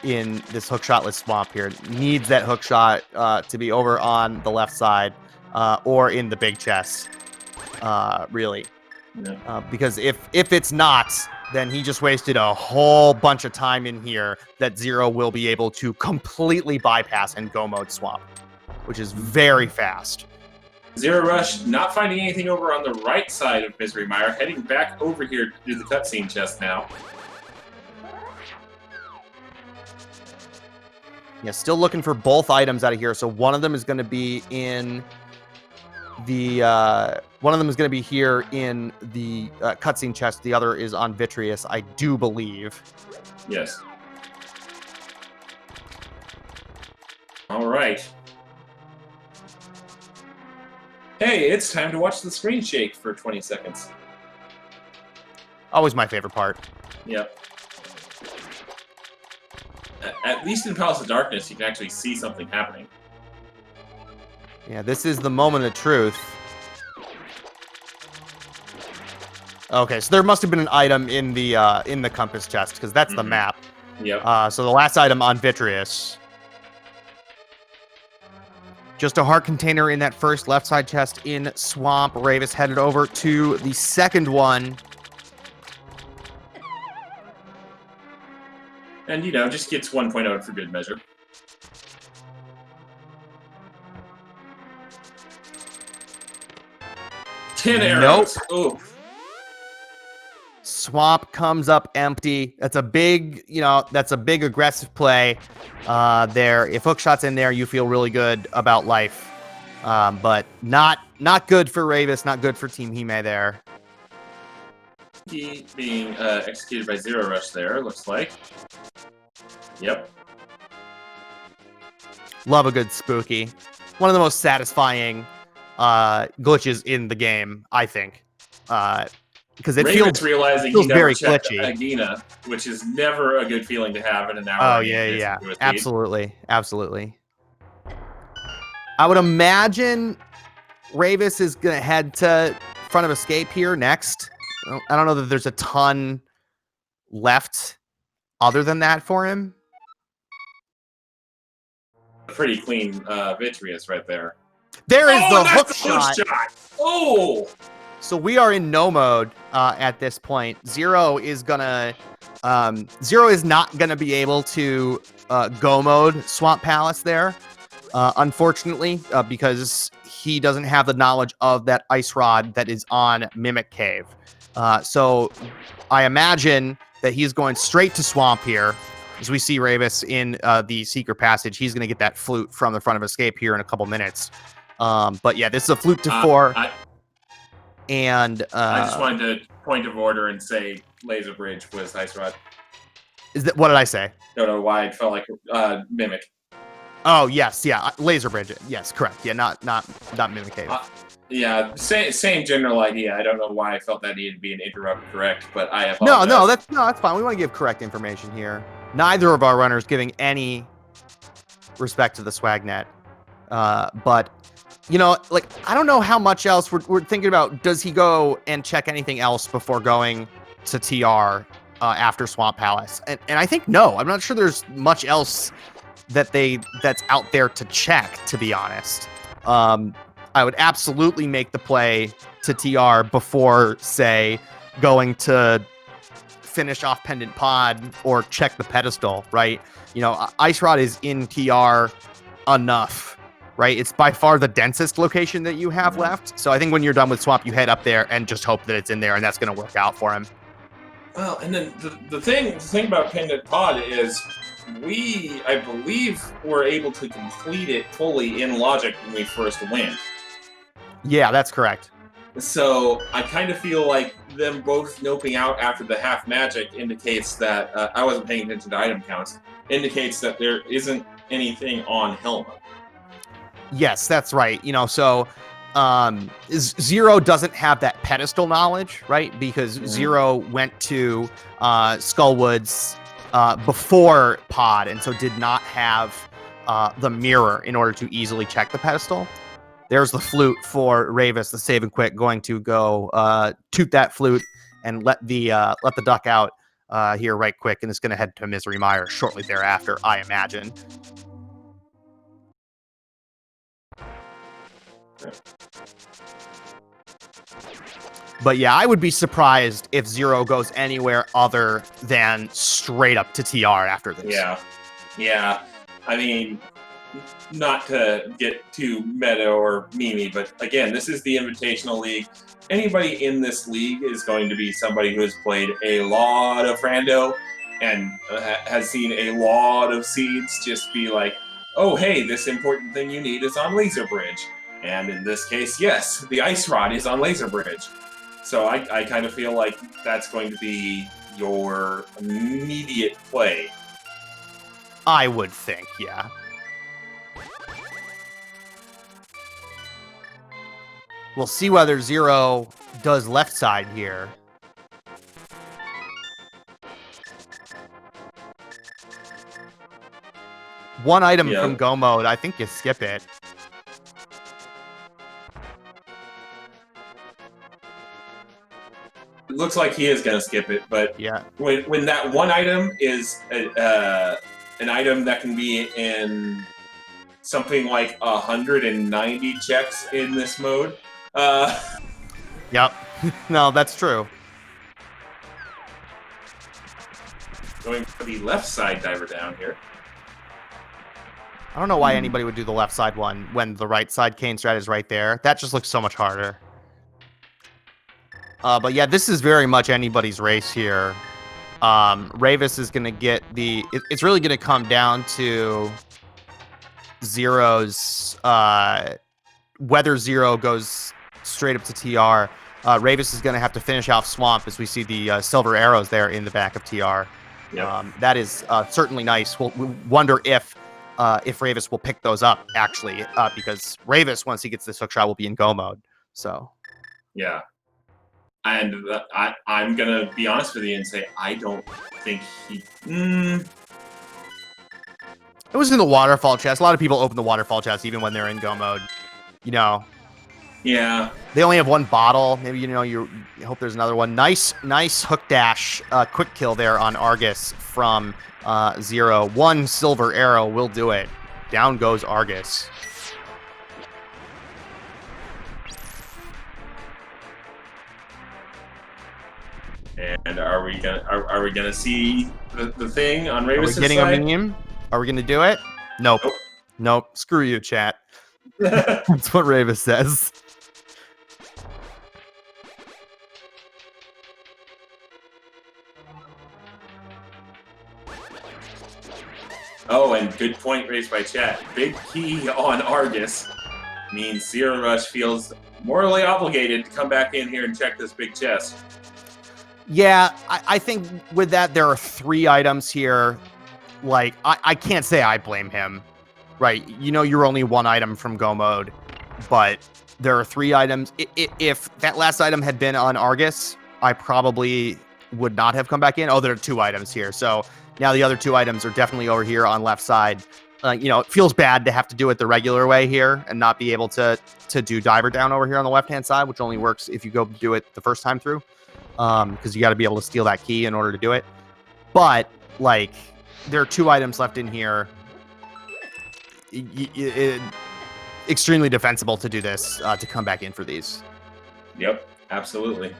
in this hookshotless swamp here. Needs that hookshot to be over on the left side or in the big chest, really. Yeah. Because if it's not, then he just wasted a whole bunch of time in here that Zero will be able to completely bypass and go mode swamp, which is very fast. zer0rush not finding anything over on the right side of Misery Mire, heading back over here to do the cutscene chest now. Yeah, still looking for both items out of here. So one of them is going to be in the one of them is going to be here in the cutscene chest. The other is on Vitreous, I do believe. Yes. All right. Hey, it's time to watch the screen shake for 20 seconds. Always my favorite part. Yep. At least in Palace of Darkness, you can actually see something happening. Yeah, this is the moment of truth. Okay, so there must have been an item in the compass chest because that's the map. Yep. So the last item on Vitreous. Just a heart container in that first left side chest in Swamp. Rayvis headed over to the second one. And, just gets 1.0 for good measure. Ten arrows. Nope. Oof. Swamp comes up empty. That's a big, that's a big aggressive play there. If hookshot's in there, you feel really good about life. But not good for Rayvis, not good for Team Hime there. He being executed by zer0rush there, looks like. Yep. Love a good spooky. One of the most satisfying glitches in the game, I think. Because it Rayvis realizing feels he never very checked glitchy. Agina, which is never a good feeling to have in an hour. Oh, yeah. Absolutely. I would imagine Rayvis is going to head to front of escape here next. I don't know that there's a ton left other than that for him. pretty clean Vitreous right there. There is the hook that's shot. Oh! So we are in no mode at this point. Zero is not gonna be able to go mode Swamp Palace there, unfortunately, because he doesn't have the knowledge of that ice rod that is on Mimic Cave. So I imagine that he's going straight to Swamp here. As we see Rayvis in the secret passage, he's going to get that flute from the front of Escape here in a couple minutes. But yeah, this is a flute to 4. I just wanted to point of order and say Laser Bridge was Ice Rod. What did I say? Don't know why it felt like Mimic. Oh yes, yeah, Laser Bridge. Yes, correct. Yeah, not Mimic Cave. Yeah, same general idea. I don't know why I felt that needed to be an interrupt correct, but I apologize. No, that's fine. We want to give correct information here. Neither of our runners giving any respect to the Swagnet. But like, I don't know how much else we're thinking about. Does he go and check anything else before going to TR after Swamp Palace? And I think no. I'm not sure there's much else that's out there to check, to be honest. I would absolutely make the play to TR before, say, going to finish off Pendant Pod or check the pedestal, right? Ice Rod is in TR enough, right? It's by far the densest location that you have left. So I think when you're done with Swamp, you head up there and just hope that it's in there, and that's going to work out for him. Well, and then the thing about Pendant Pod is I believe, were able to complete it fully in Logic when we first went. Yeah, that's correct. So I kind of feel like them both noping out after the half magic indicates that I wasn't paying attention to item counts. Indicates that there isn't anything on Helma. Yes, that's right. So Zero doesn't have that pedestal knowledge, right? Because Zero went to Skullwoods before Pod, and so did not have the mirror in order to easily check the pedestal. There's the flute for Rayvis, the save and quit, going to go toot that flute and let the duck out here right quick, and it's going to head to Misery Mire shortly thereafter, I imagine. But yeah, I would be surprised if Zero goes anywhere other than straight up to TR after this. Yeah. I mean, not to get too meta or memey, but again, this is the Invitational League. Anybody in this league is going to be somebody who has played a lot of Rando and has seen a lot of seeds just be like, oh, hey, this important thing you need is on Laser Bridge. And in this case, yes, the Ice Rod is on Laser Bridge. So I kind of feel like that's going to be your immediate play. I would think, yeah. We'll see whether Zero does left side here. One item from Go Mode. I think you skip it. It looks like he is going to skip it, but yeah, when that one item is an item that can be in something like 190 checks in this mode. Yep. No, that's true. Going for the left side diver down here. I don't know why anybody would do the left side one when the right side cane strat is right there. That just looks so much harder. But yeah, this is very much anybody's race here. Rayvis is going to get the... It's really going to come down to Zero's... whether Zero goes straight up to TR. Rayvis is going to have to finish off Swamp as we see the silver arrows there in the back of TR. Yep. That is certainly nice. We wonder if Rayvis will pick those up, actually, because Rayvis, once he gets this hook shot, will be in go mode. So, yeah. And I'm going to be honest with you and say I don't think he... It was in the waterfall chest. A lot of people open the waterfall chest even when they're in go mode. Yeah. They only have one bottle. Maybe, you hope there's another one. Nice hook dash, quick kill there on Argus from Zero. One silver arrow will do it. Down goes Argus. And are we gonna see the thing on Rayvis' side? Are we getting a meme? Are we gonna do it? Nope. Nope. Nope. Screw you, chat. That's what Rayvis says. Oh, and good point raised by chat. Big key on Argus means zer0rush feels morally obligated to come back in here and check this big chest. Yeah, I think with that, there are 3 items here. Like, I can't say I blame him, right? You know, you're only 1 item from go mode, but there are 3 items. If that last item had been on Argus, I probably would not have come back in. Oh, there are 2 items here. So now the other 2 items are definitely over here on left side. You know, it feels bad to have to do it the regular way here and not be able to do diver down over here on the left-hand side, which only works if you go do it the first time through. Because you got to be able to steal that key in order to do it. But, like, there are 2 items left in here. Extremely defensible to do this, to come back in for these. Yep, absolutely.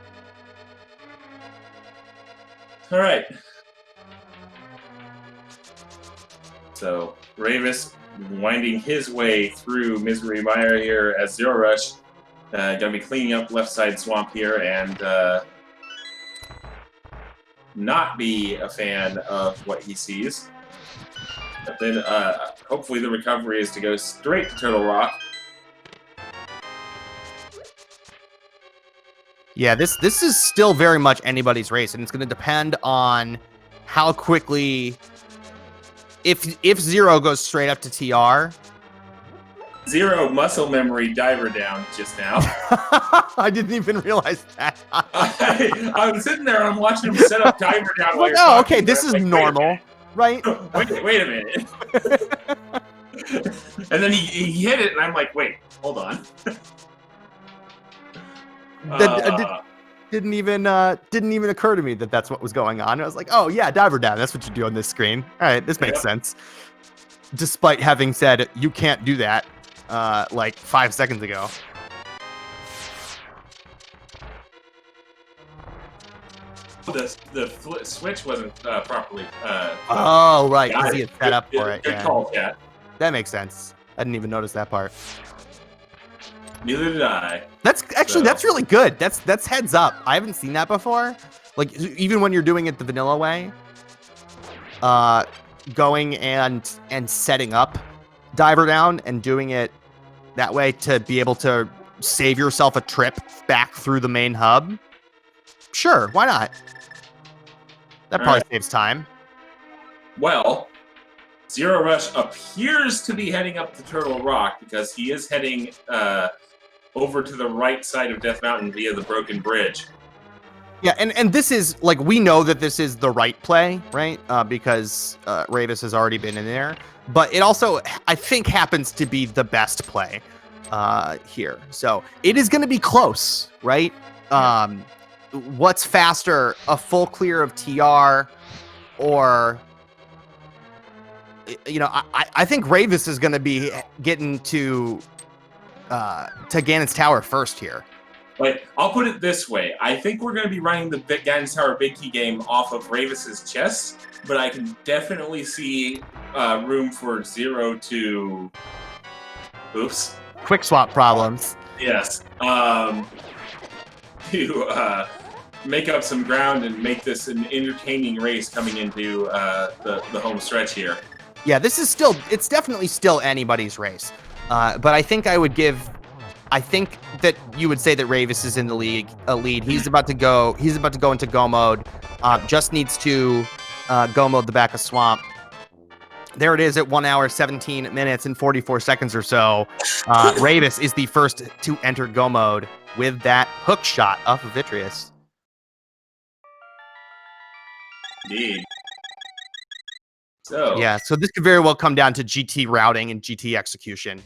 All right. So, Rayvis winding his way through Misery Mire here as zer0rush. Gonna be cleaning up left side swamp here and not be a fan of what he sees. But then hopefully the recovery is to go straight to Turtle Rock. Yeah, this is still very much anybody's race, and it's going to depend on how quickly... If Zero goes straight up to TR... Zero muscle memory diver down just now. I didn't even realize that. I was sitting there and I'm watching him set up diver down. Like, oh, okay, this is normal, right? Wait a minute. And then he hit it, and I'm like, wait, hold on. Didn't even occur to me that that's what was going on. I was like, oh yeah, diver down. That's what you do on this screen. All right, this makes sense. Despite having said you can't do that, like 5 seconds ago. The switch wasn't properly. Oh right, because he had set up for it. Good call, Cat. That makes sense. I didn't even notice that part. Neither did I. That's actually that's really good. That's heads up. I haven't seen that before. Like even when you're doing it the vanilla way, going and setting up diver down and doing it that way to be able to save yourself a trip back through the main hub. Sure, why not? That probably saves time. Well, zer0rush appears to be heading up to Turtle Rock because he is heading over to the right side of Death Mountain via the broken bridge. Yeah, and this is, like, we know that this is the right play, right? Because Rayvis has already been in there. But it also, I think, happens to be the best play here. So it is going to be close, right? What's faster, a full clear of TR or... You know, I think Rayvis is going to be getting to Ganon's Tower first here. But I'll put it this way. I think we're going to be running the Ganon's Tower Big Key game off of Rayvis's chest, but I can definitely see room for Zero to... Oops. Quick swap problems. Yes. To make up some ground and make this an entertaining race coming into the home stretch here. Yeah, this is still, it's definitely still anybody's race. But I think I think that you would say that Rayvis is in the lead. He's about to go into go mode. Just needs to go mode the back of swamp. There it is at 1 hour, 17 minutes and 44 seconds or so. Rayvis is the first to enter go mode with that hook shot off of Vitreous. Indeed. So yeah, so this could very well come down to GT routing and GT execution.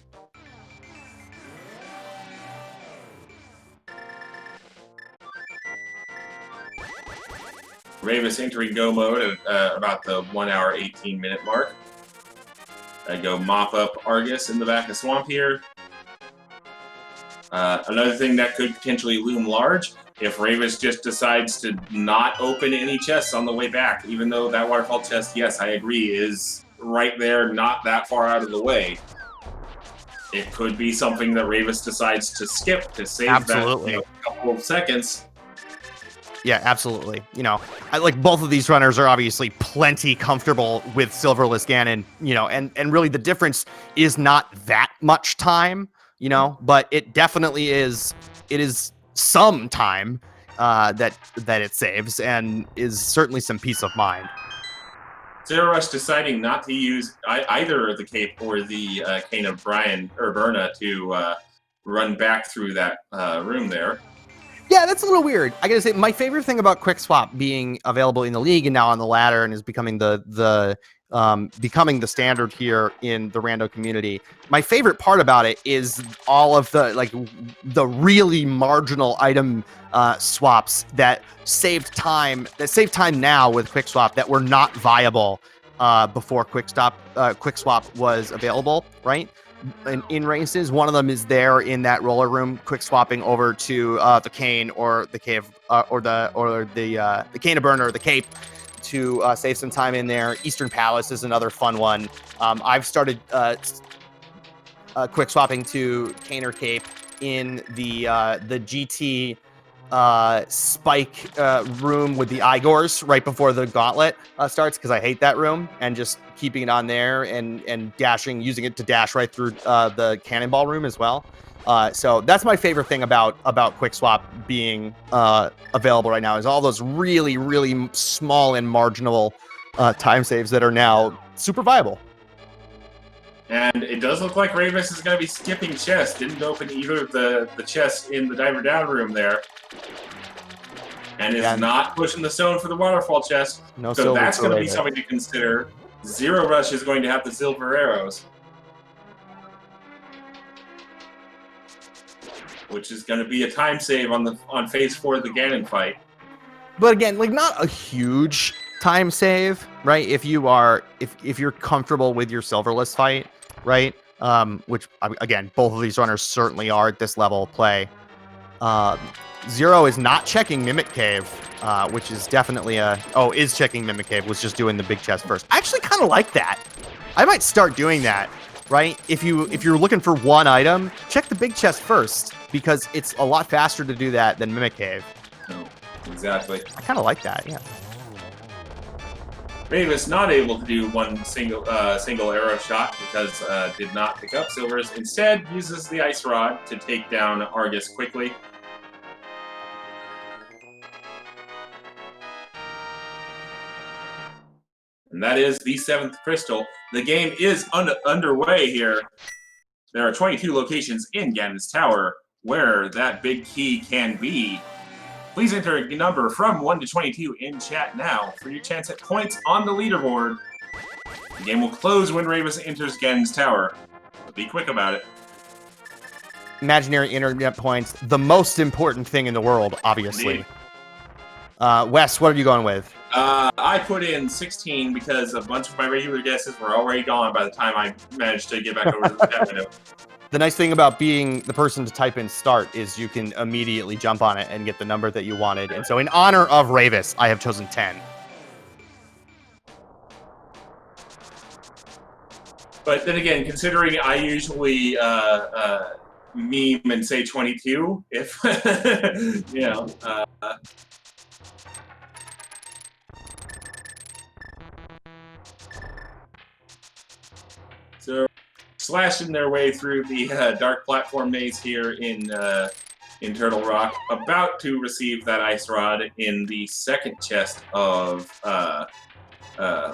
Rayvis entering go mode at about the 1 hour, 18 minute mark. I go mop up Argus in the back of Swamp here. Another thing that could potentially loom large, if Rayvis just decides to not open any chests on the way back, even though that waterfall chest, yes, I agree, is right there, not that far out of the way. It could be something that Rayvis decides to skip to save that couple of seconds. Yeah, absolutely. I like both of these runners are obviously plenty comfortable with Silverless Ganon, and really the difference is not that much time, but it definitely is. It is some time that it saves, and is certainly some peace of mind. zer0rush deciding not to use either the cape or the cane of Berna to run back through that room there. Yeah, that's a little weird. I gotta say, my favorite thing about Quick Swap being available in the league and now on the ladder and is becoming the standard here in the rando community. My favorite part about it is all of the really marginal item swaps that saved time now with Quick Swap that were not viable before Quick Swap was available, right? In races, one of them is there in that roller room, quick swapping over to the cane or the cave or the cane of burner or the cape to save some time in there. Eastern Palace is another fun one. I've started quick swapping to cane or cape in the GT spike room with the Igors right before the gauntlet starts, because I hate that room, and just keeping it on there and using it to dash right through the cannonball room as well. So that's my favorite thing about Quick Swap being available right now, is all those really, really small and marginal time saves that are now super viable. And it does look like Rayvis is going to be skipping chests. Didn't open either of the chests in the diver down room there. And is not pushing the stone for the waterfall chest. No, so that's going to be something to consider. zer0rush is going to have the silver arrows, which is going to be a time save on phase 4 of the Ganon fight. But again, not a huge time save, right? If you're comfortable with your silverless fight, right? Which again, both of these runners certainly are at this level of play. Zero is not checking Mimic Cave, which is definitely is checking Mimic Cave, was just doing the big chest first. I actually kind of like that. I might start doing that, right? If you're looking for one item, check the big chest first, because it's a lot faster to do that than Mimic Cave. Oh, exactly. I kind of like that, yeah. Rayvis not able to do one single arrow shot because did not pick up silvers. Instead, uses the ice rod to take down Argus quickly. And that is the 7th crystal. The game is underway here. There are 22 locations in Ganon's Tower where that big key can be. Please enter a number from 1 to 22 in chat now for your chance at points on the leaderboard. The game will close when Rayvis enters Ganon's Tower. But be quick about it. Imaginary internet points, the most important thing in the world, obviously. Wes, what are you going with? I put in 16 because a bunch of my regular guesses were already gone by the time I managed to get back over to the chat window. The nice thing about being the person to type in start is you can immediately jump on it and get the number that you wanted. And so in honor of Rayvis, I have chosen 10. But then again, considering I usually meme and say 22, if, So, slashing their way through the dark platform maze here in Turtle Rock, about to receive that ice rod in the second chest of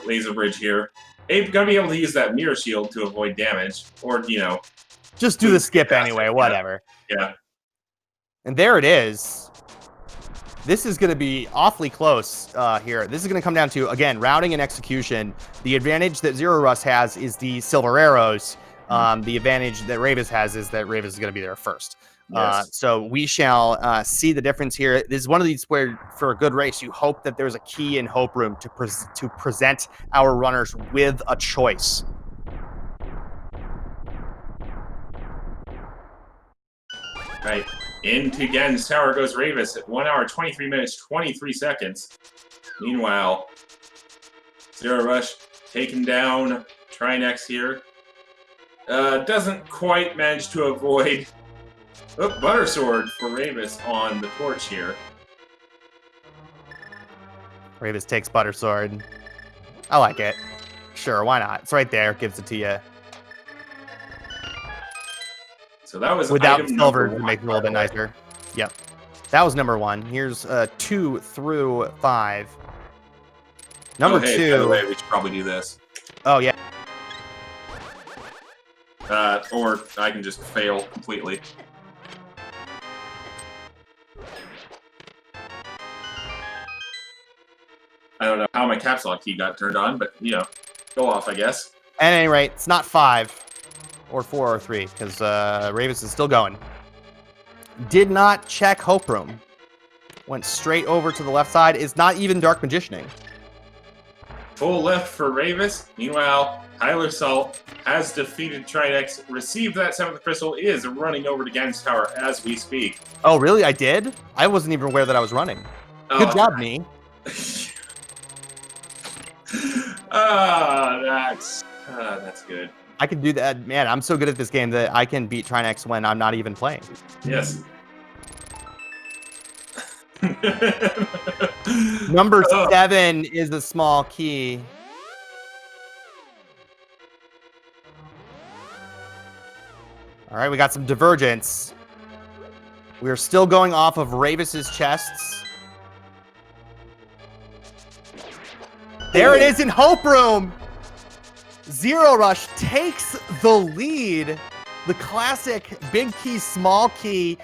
Laser Bridge here. Abe gonna be able to use that mirror shield to avoid damage, or just do the skip anyway. Whatever. Yeah. And there it is. This is going to be awfully close here. This is going to come down to, again, routing and execution. The advantage that zer0rush has is the silver arrows. The advantage that Rayvis has is that Rayvis is going to be there first. Yes. So we shall see the difference here. This is one of these where, for a good race, you hope that there's a key in Hope Room to present our runners with a choice. Right. Into Gen's tower goes Rayvis at 1 hour, 23 minutes, 23 seconds. Meanwhile, zer0rush taking down Trinex here. Doesn't quite manage to avoid Butter Sword for Rayvis on the torch here. Rayvis takes Butter Sword. I like it. Sure, why not? It's right there. Gives it to you. So that was Without item silver number to one, make it a little by bit the way. nicer. Yep. That was number 1. Here's 2 through 5. Number Oh, hey, 2. by the way, we should probably do this. Oh, yeah. Or I can just fail completely. I don't know how my caps lock key got turned on, but, you know, go off, I guess. At any rate, it's not 5 or 4 or 3 because Rayvis is still going. Did not check Hope Room. Went straight over to the left side. Is not even Dark Magicianing. Full left for Rayvis. Meanwhile, Hyler Salt has defeated Trinex, received that 7th crystal, is running over to Gen's tower as we speak. Oh, really? I did? I wasn't even aware that I was running. Good job, me. That's good. I can do that. Man, I'm so good at this game that I can beat Trinex when I'm not even playing. Yes. Number 7 is the small key. All right, we got some divergence. We're still going off of Rayvis's chests. There it is in Hope Room. zer0rush takes the lead. The classic big key, small key.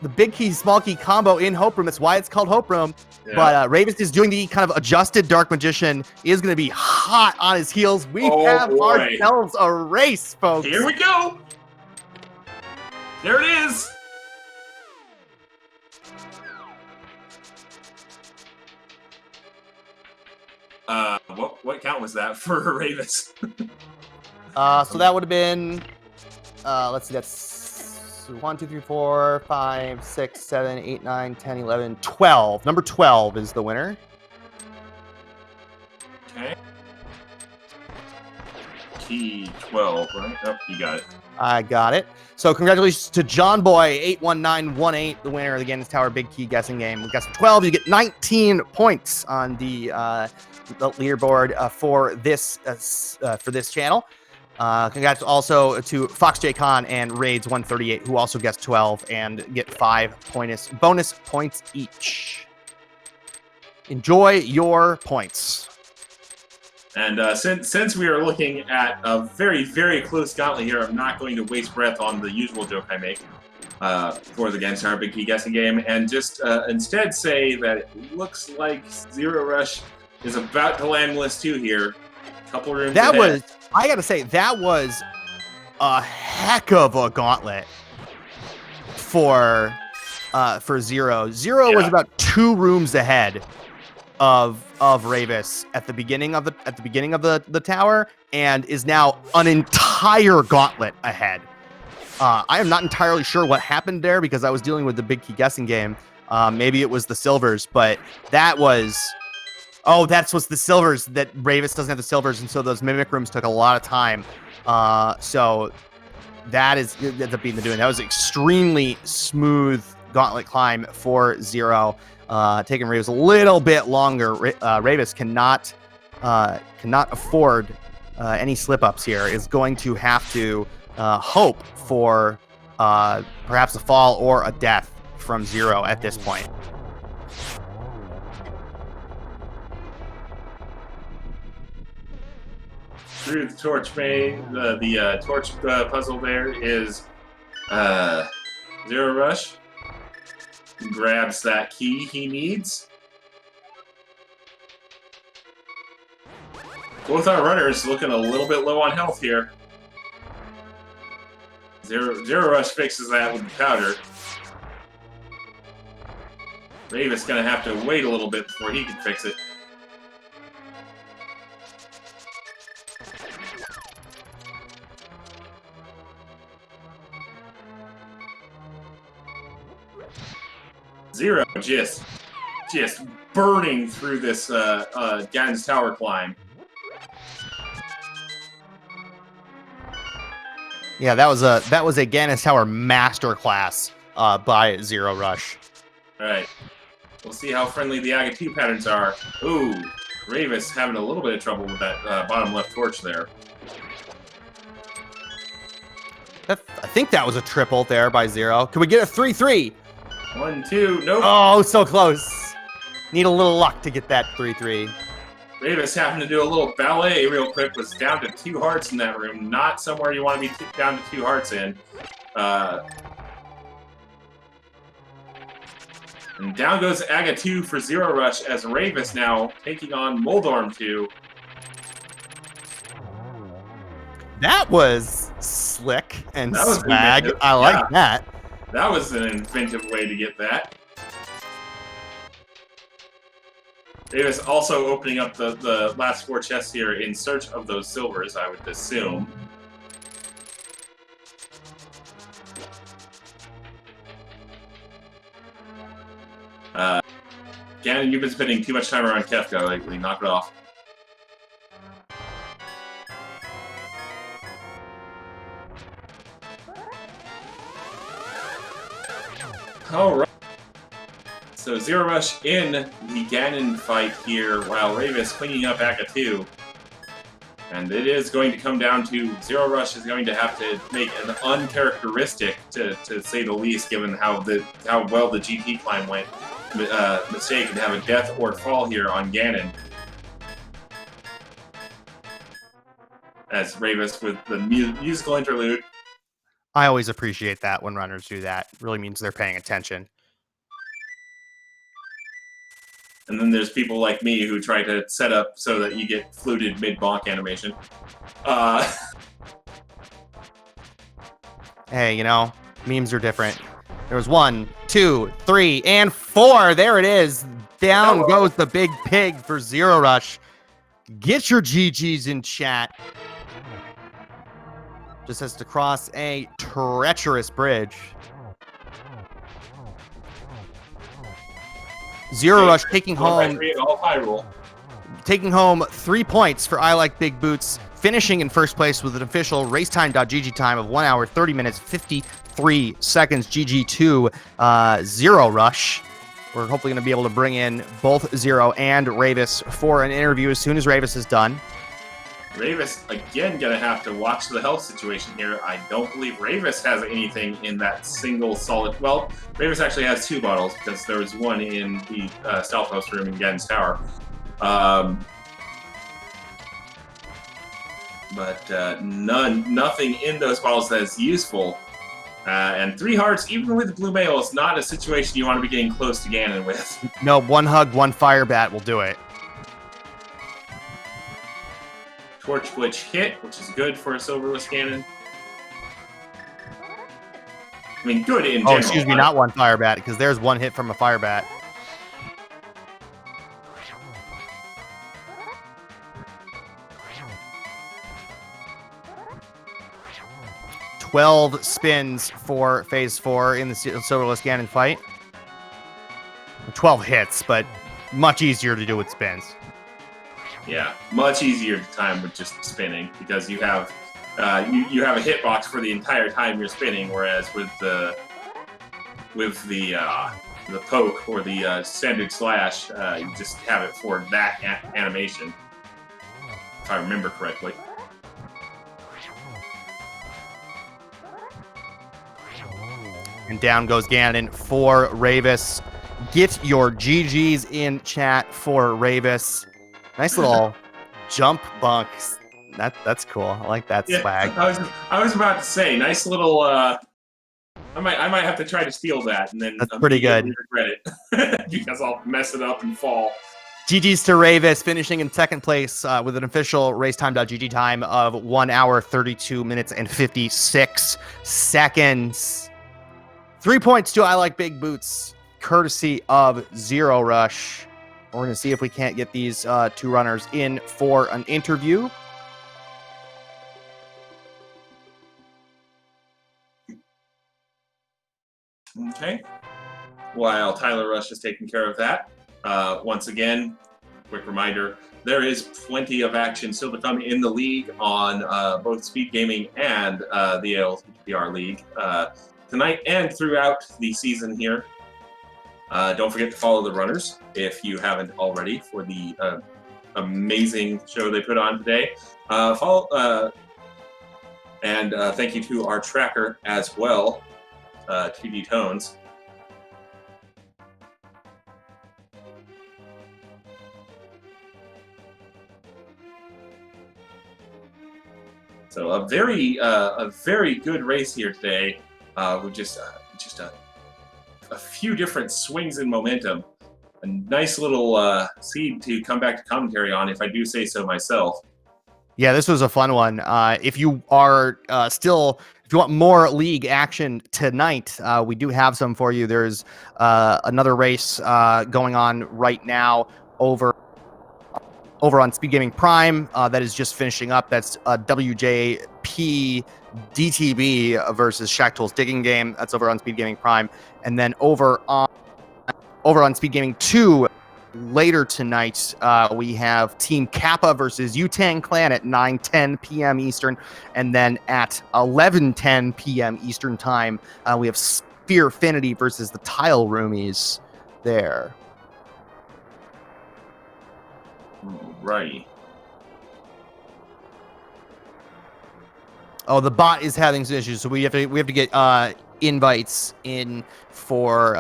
The big key, small key combo in Hope Room. That's why it's called Hope Room. Yeah. But Rayvis is doing the kind of adjusted Dark Magician. He is going to be hot on his heels. We have ourselves a race, folks. Here we go. There it is. What count was that for Rayvis? So that would have been, let's see, that's 1, 2, 3, 4, 5, 6, 7, 8, 9, 10, 11, 12. Number 12 is the winner. Okay. T12, right? Oh, you got it. I got it. So congratulations to John Boy 81918, the winner of the Gen's Tower Big Key guessing game. With guessing 12, you get 19 points on the leaderboard for this channel. Congrats also to Fox J Con and Raids 138, who also guessed 12 and get 5 bonus points each. Enjoy your points. And since we are looking at a very, very close gauntlet here, I'm not going to waste breath on the usual joke I make for the Gen's Tower Big Key guessing game, and just instead say that it looks like zer0rush is about to land list 2 here. Couple rooms ahead. I gotta say, that was a heck of a gauntlet for Zero. Zero was about 2 rooms ahead of Rayvis at the beginning of the tower, and is now an entire gauntlet ahead. I am not entirely sure what happened there because I was dealing with the big key guessing game. Maybe it was the silvers, but that was. Oh, that's what's the silvers, that Rayvis doesn't have the silvers, and so those mimic rooms took a lot of time. So that ends up being the doing. That was an extremely smooth gauntlet climb for Zero. Taking Rayvis a little bit longer. Rayvis cannot afford any slip-ups here. Is going to have to hope for perhaps a fall or a death from Zero at this point. Through the torch main, the torch puzzle there is zer0rush. Grabs that key he needs. Both our runners looking a little bit low on health here. zer0rush fixes that with the powder. Rayvis gonna have to wait a little bit before he can fix it. Zero just burning through this Ganon's Tower climb. Yeah, that was a Ganon's Tower masterclass by zer0rush. All right, we'll see how friendly the AGA2 patterns are. Ooh, Rayvis having a little bit of trouble with that bottom left torch there. I think that was a triple there by Zero. Can we get a 3-3? 1, 2, nope. Oh, so close. Need a little luck to get that 3-3. Rayvis having to do a little ballet real quick, was down to 2 hearts in that room. Not somewhere you want to be down to 2 hearts in. And down goes AGA2 for zer0rush as Rayvis now taking on Moldorm 2. That was slick and That was swag. inventive. I like that. That was an inventive way to get that. Rayvis also opening up the last 4 chests here in search of those silvers, I would assume. Ganon, you've been spending too much time around Kefka lately. Knock it off. Alright. So zer0rush in the Ganon fight here, while Rayvis cleaning up AGA2. And it is going to come down to zer0rush is going to have to make an uncharacteristic, to say the least, given how well the GT climb went, mistake and have a death or fall here on Ganon. As Rayvis with the musical interlude. I always appreciate that when runners do that. It really means they're paying attention. And then there's people like me who try to set up so that you get fluted mid-bonk animation. Hey, you know, memes are different. There was 1, 2, 3, and 4. There it is. Down goes the big pig for zer0rush. Get your GGs in chat. Just has to cross a treacherous bridge. zer0rush taking home 3 points for I Like Big Boots, finishing in first place with an official racetime.gg time of 1 hour, 30 minutes, 53 seconds. GG to zer0rush. We're hopefully going to be able to bring in both Zero and Rayvis for an interview as soon as Rayvis is done. Rayvis, again, going to have to watch the health situation here. I don't believe Rayvis has anything in that single solid... Well, Rayvis actually has 2 bottles, because there was 1 in the Stealth House room in Ganon's Tower. But nothing in those bottles that is useful. And 3 hearts, even with the Blue Mail, is not a situation you want to be getting close to Ganon with. No, 1 hug, 1 fire bat will do it. Torch Glitch hit, which is good for a silverless Ganon. I mean, good in general. Oh, excuse me, not 1 fire bat, because there's 1 hit from a fire bat. $12 spins for Phase 4 in the silverless Ganon fight. 12 hits, but much easier to do with spins. Yeah, much easier to time with just spinning, because you have you have a hitbox for the entire time you're spinning, whereas with the poke or the standard slash, you just have it for that animation, if I remember correctly. And down goes Ganon for Rayvis. Get your GGs in chat for Rayvis. Nice little jump bunks. That's cool. I like that swag. I was about to say, nice little. I might have to try to steal that, and then that's pretty good. Regret it because I'll mess it up and fall. GGs to Rayvis, finishing in second place with an official racetime.gg time of 1 hour, 32 minutes, and 56 seconds. 3 points to I Like Big Boots, courtesy of zer0rush. We're going to see if we can't get these 2 runners in for an interview. Okay. while Tyler Rush is taking care of that. Once again, quick reminder, there is plenty of action still to come in the league on both Speed Gaming and the ALTTPR League tonight and throughout the season here. Don't forget to follow the runners if you haven't already for the amazing show they put on today. And thank you to our tracker as well, 2D Tones. So a very good race here today. With just a few different swings in momentum. A nice little seed to come back to commentary on, if I do say so myself. Yeah, this was a fun one. If you are if you want more league action tonight, we do have some for you. There's another race going on right now over on Speed Gaming Prime that is just finishing up. That's WJP DTB versus Shack Tools Digging Game. That's over on Speed Gaming Prime. And then over on Speed Gaming 2 later tonight, we have Team Kappa versus Yutang Clan at 9:10 p.m. Eastern. And then at 11:10 p.m. Eastern time, we have Sphere Affinity versus the Tile Roomies there. Right. Oh, the bot is having some issues, so we have to get invites in for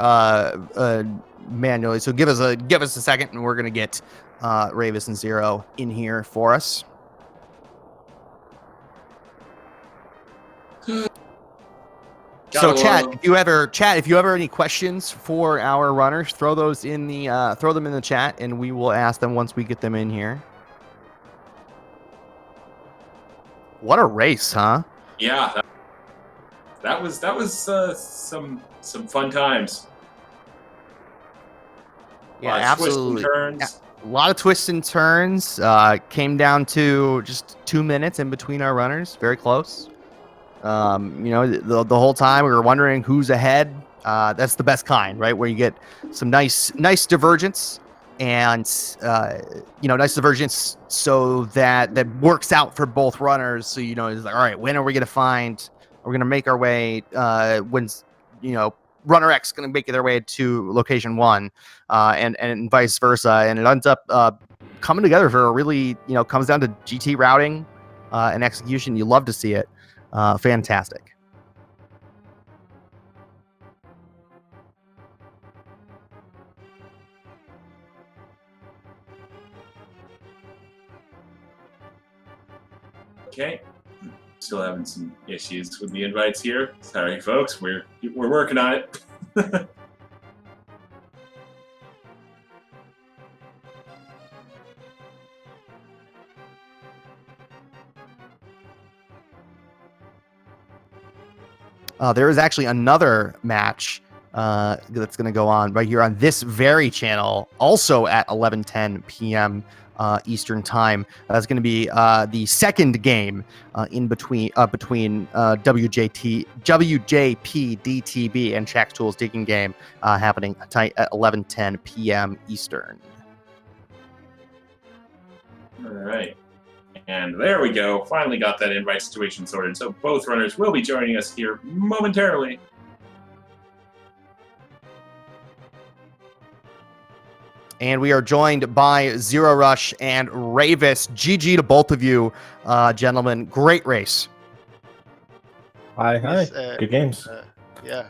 manually. So give us a second, and we're gonna get Rayvis and Zero in here for us. So chat, if you ever any questions for our runners, throw them in the chat, and we will ask them once we get them in here. What a race, huh? Yeah, that was some fun times. Yeah, absolutely. A lot of twists and turns. Came down to just 2 minutes in between our runners. Very close. The whole time we were wondering who's ahead. That's the best kind, right? Where you get some nice divergence and nice divergence so that works out for both runners. So it's like, all right, when are we going to find? We're going to make our way. When's runner X going to make their way to location 1, and vice versa, and it ends up coming together for a really comes down to GT routing and execution. You love to see it. Fantastic. Okay, still having some issues with the invites here. Sorry, folks. We're working on it. There is actually another match that's going to go on right here on this very channel, also at 11:10 p.m. Eastern time. That's going to be the second game in between WJP DTB and Shack Tools Digging Game happening tonight at 11:10 p.m. Eastern. All right. And there we go. Finally got that invite situation sorted. So both runners will be joining us here momentarily. And we are joined by zer0rush and Rayvis. GG to both of you, gentlemen. Great race. Hi. Yes, Good games. Yeah,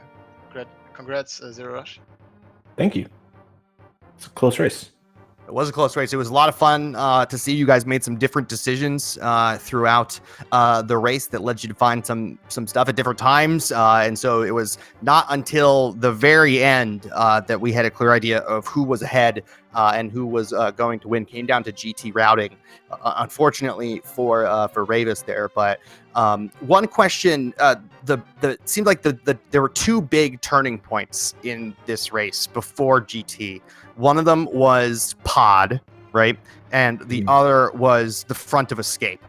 great. Congrats, zer0rush. Thank you. It's a close race. It was a close race. It was a lot of fun to see you guys made some different decisions throughout the race that led you to find some stuff at different times. And so it was not until the very end that we had a clear idea of who was ahead and who was going to win. Came down to GT routing, unfortunately for Rayvis there. But one question, it seemed like there were two big turning points in this race before GT. One of them was pod, right? And the other was the front of escape.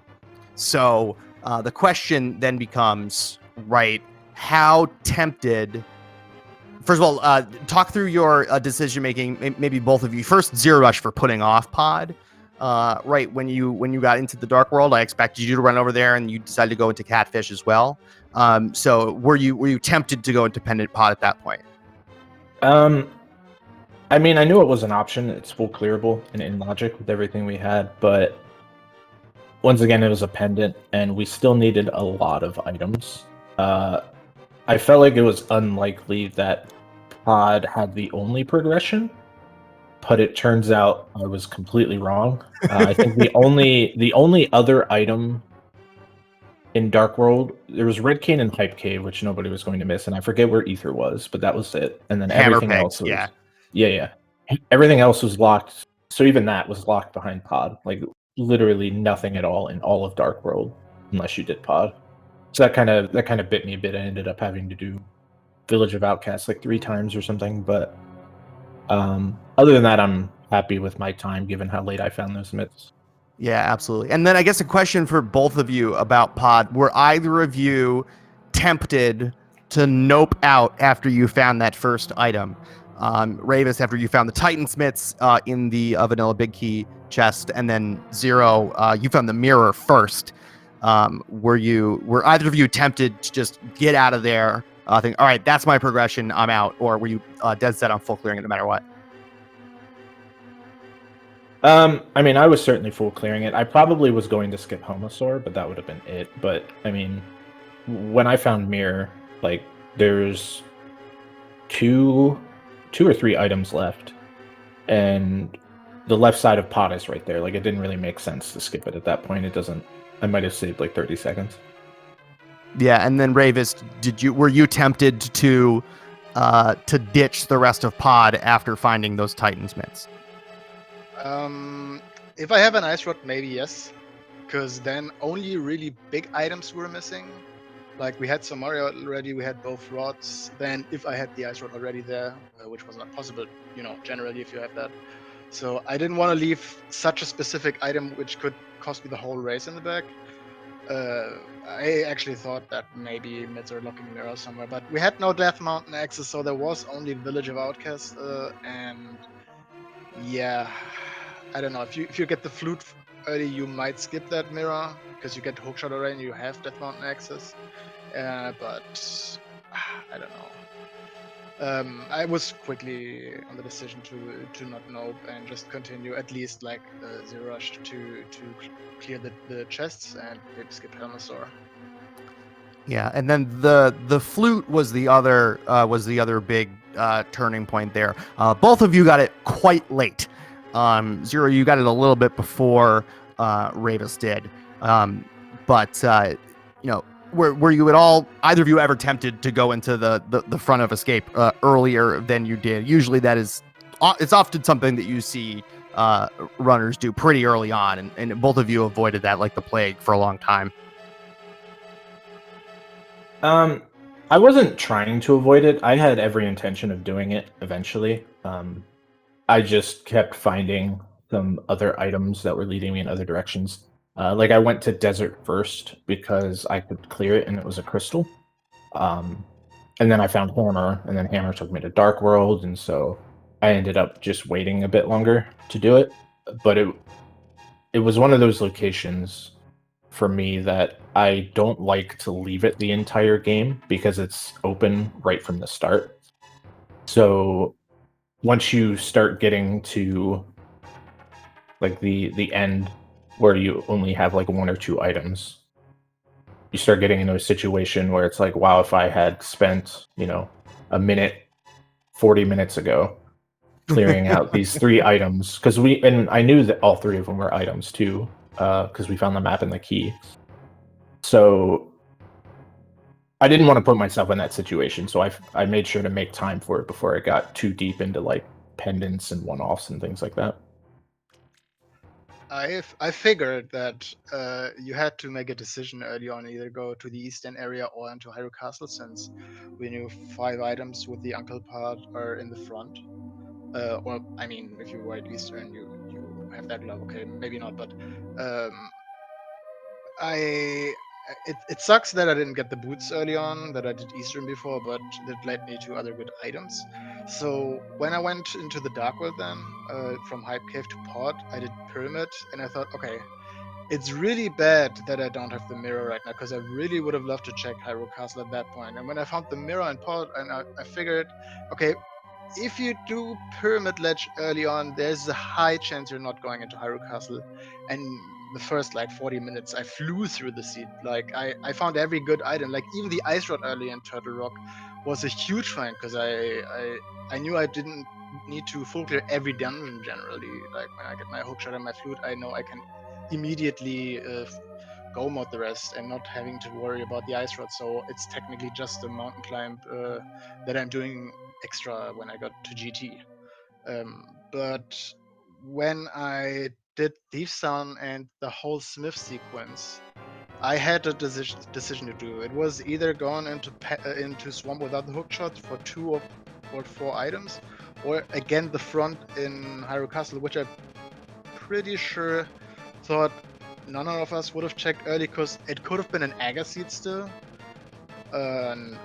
So the question then becomes, right, how tempted first of all, talk through your decision making. Maybe both of you. First, zer0rush for putting off pod. Right when you got into the dark world, I expected you to run over there, and you decided to go into catfish as well. So were you tempted to go into pendant pod at that point? I mean, I knew it was an option. It's full clearable and in logic with everything we had, but once again, it was a pendant, and we still needed a lot of items. I felt like it was unlikely that pod had the only progression, but it turns out I was completely wrong. I think the only other item in Dark World, there was Red Cane and Hype Cave, which nobody was going to miss, and I forget where Ether was, but that was it. And then Hammer everything pegs, else was yeah. yeah. Everything else was locked. So even that was locked behind pod. Like literally nothing at all in all of Dark World unless you did pod. So that kind of bit me a bit. I ended up having to do Village of Outcasts like 3 times or something, but other than that, I'm happy with my time given how late I found those myths. Yeah, absolutely. And then I guess a question for both of you about pod. Were either of you tempted to nope out after you found that first item? Rayvis, after you found the Titan Smiths in the vanilla big key chest, and then Zero, you found the mirror first. Were either of you tempted to just get out of there, think, all right, that's my progression, I'm out, or were you dead set on full clearing it no matter what? I mean, I was certainly full clearing it. I probably was going to skip Homosaur, but that would have been it. But I mean, when I found Mirror, like there's two or three items left, and the left side of pot is right there. Like it didn't really make sense to skip it at that point. It doesn't. I might have saved like 30 seconds. Yeah, and then Rayvis, were you tempted to ditch the rest of pod after finding those Titan Smiths? If I have an ice rod, maybe yes, because then only really big items were missing. Like we had Somaria already, we had both rods. Then if I had the ice rod already there, which was not possible, generally if you have that. So I didn't want to leave such a specific item which could cost me the whole race in the back. I actually thought that maybe mids are locking mirror somewhere, but we had no Death Mountain access, so there was only Village of Outcasts, and yeah, I don't know. If you get the flute early, you might skip that mirror because you get hookshot already and you have Death Mountain access. But I don't know. I was quickly on the decision to not nope and just continue at least like zer0rush to clear the chests and maybe skip Helmosaur. Yeah, and then the flute was the other big turning point there. Both of you got it quite late. Zero, you got it a little bit before Rayvis did. But were you at all, either of you ever tempted to go into the front of escape earlier than you did? Usually it's often something that you see runners do pretty early on, and both of you avoided that like the plague for a long time. I wasn't trying to avoid it. I had every intention of doing it eventually. I just kept finding some other items that were leading me in other directions. Like I went to desert first because I could clear it and it was a crystal. And then I found Hammer, and then Hammer took me to Dark World, and so I ended up just waiting a bit longer to do it. But it was one of those locations for me that I don't like to leave it the entire game because it's open right from the start. So once you start getting to like the end where you only have like 1 or 2 items, you start getting into a situation where it's like, wow, if I had spent, a minute 40 minutes ago clearing out these 3 items, because I knew that all 3 of them were items too, because we found the map and the key. So I didn't want to put myself in that situation, so I made sure to make time for it before I got too deep into like pendants and one-offs and things like that. I figured that you had to make a decision early on, either go to the eastern area or into Hyrule Castle, since we knew 5 items with the uncle part are in the front. Or I mean, if you write eastern, you have that glove. Okay, maybe not, but I it sucks that I didn't get the boots early on, that I did Eastern before, but that led me to other good items. So when I went into the Dark World then, from Hype Cave to Pod, I did Pyramid, and I thought, okay, it's really bad that I don't have the mirror right now, because I really would have loved to check Hyrule Castle at that point. And when I found the mirror in Pod, and I figured, okay, if you do Pyramid Ledge early on, there's a high chance you're not going into Hyrule Castle. And the first like 40 minutes, I flew through the seat. Like I found every good item. Like even the Ice Rod early in Turtle Rock was a huge find, because I knew I didn't need to full clear every dungeon generally. Like when I get my hookshot and my flute, I know I can immediately go mod the rest and not having to worry about the Ice Rod. So it's technically just a mountain climb that I'm doing extra when I got to GT. But when I did Thief's Son and the whole Smith sequence, I had a decision to do. It was either going into Swamp without the hookshot for 2 or 4 items, or again the front in Hyrule Castle, which I'm pretty sure thought none of us would have checked early, because it could have been an Aga seed still. And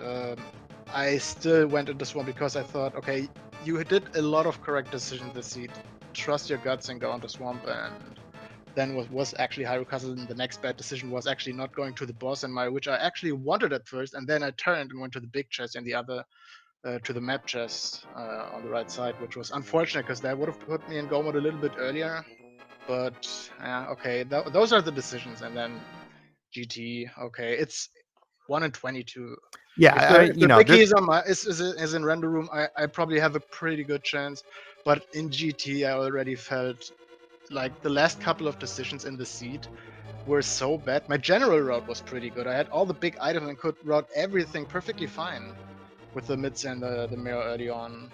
I still went into Swamp because I thought, okay, you did a lot of correct decisions this seed. Trust your guts and go into Swamp. And then was actually Hyrule Castle, and the next bad decision was actually not going to the boss and which I actually wanted at first, and then I turned and went to the big chest and the other to the map chest on the right side, which was unfortunate because that would have put me in go mode a little bit earlier. But okay, those are the decisions. And then GT, okay, it's 1 in 22. Yeah, If the Vicky is in render room, I probably have a pretty good chance. But in GT, I already felt like the last couple of decisions in the seed were so bad. My general route was pretty good. I had all the big items and could route everything perfectly fine with the mids and the mirror early on.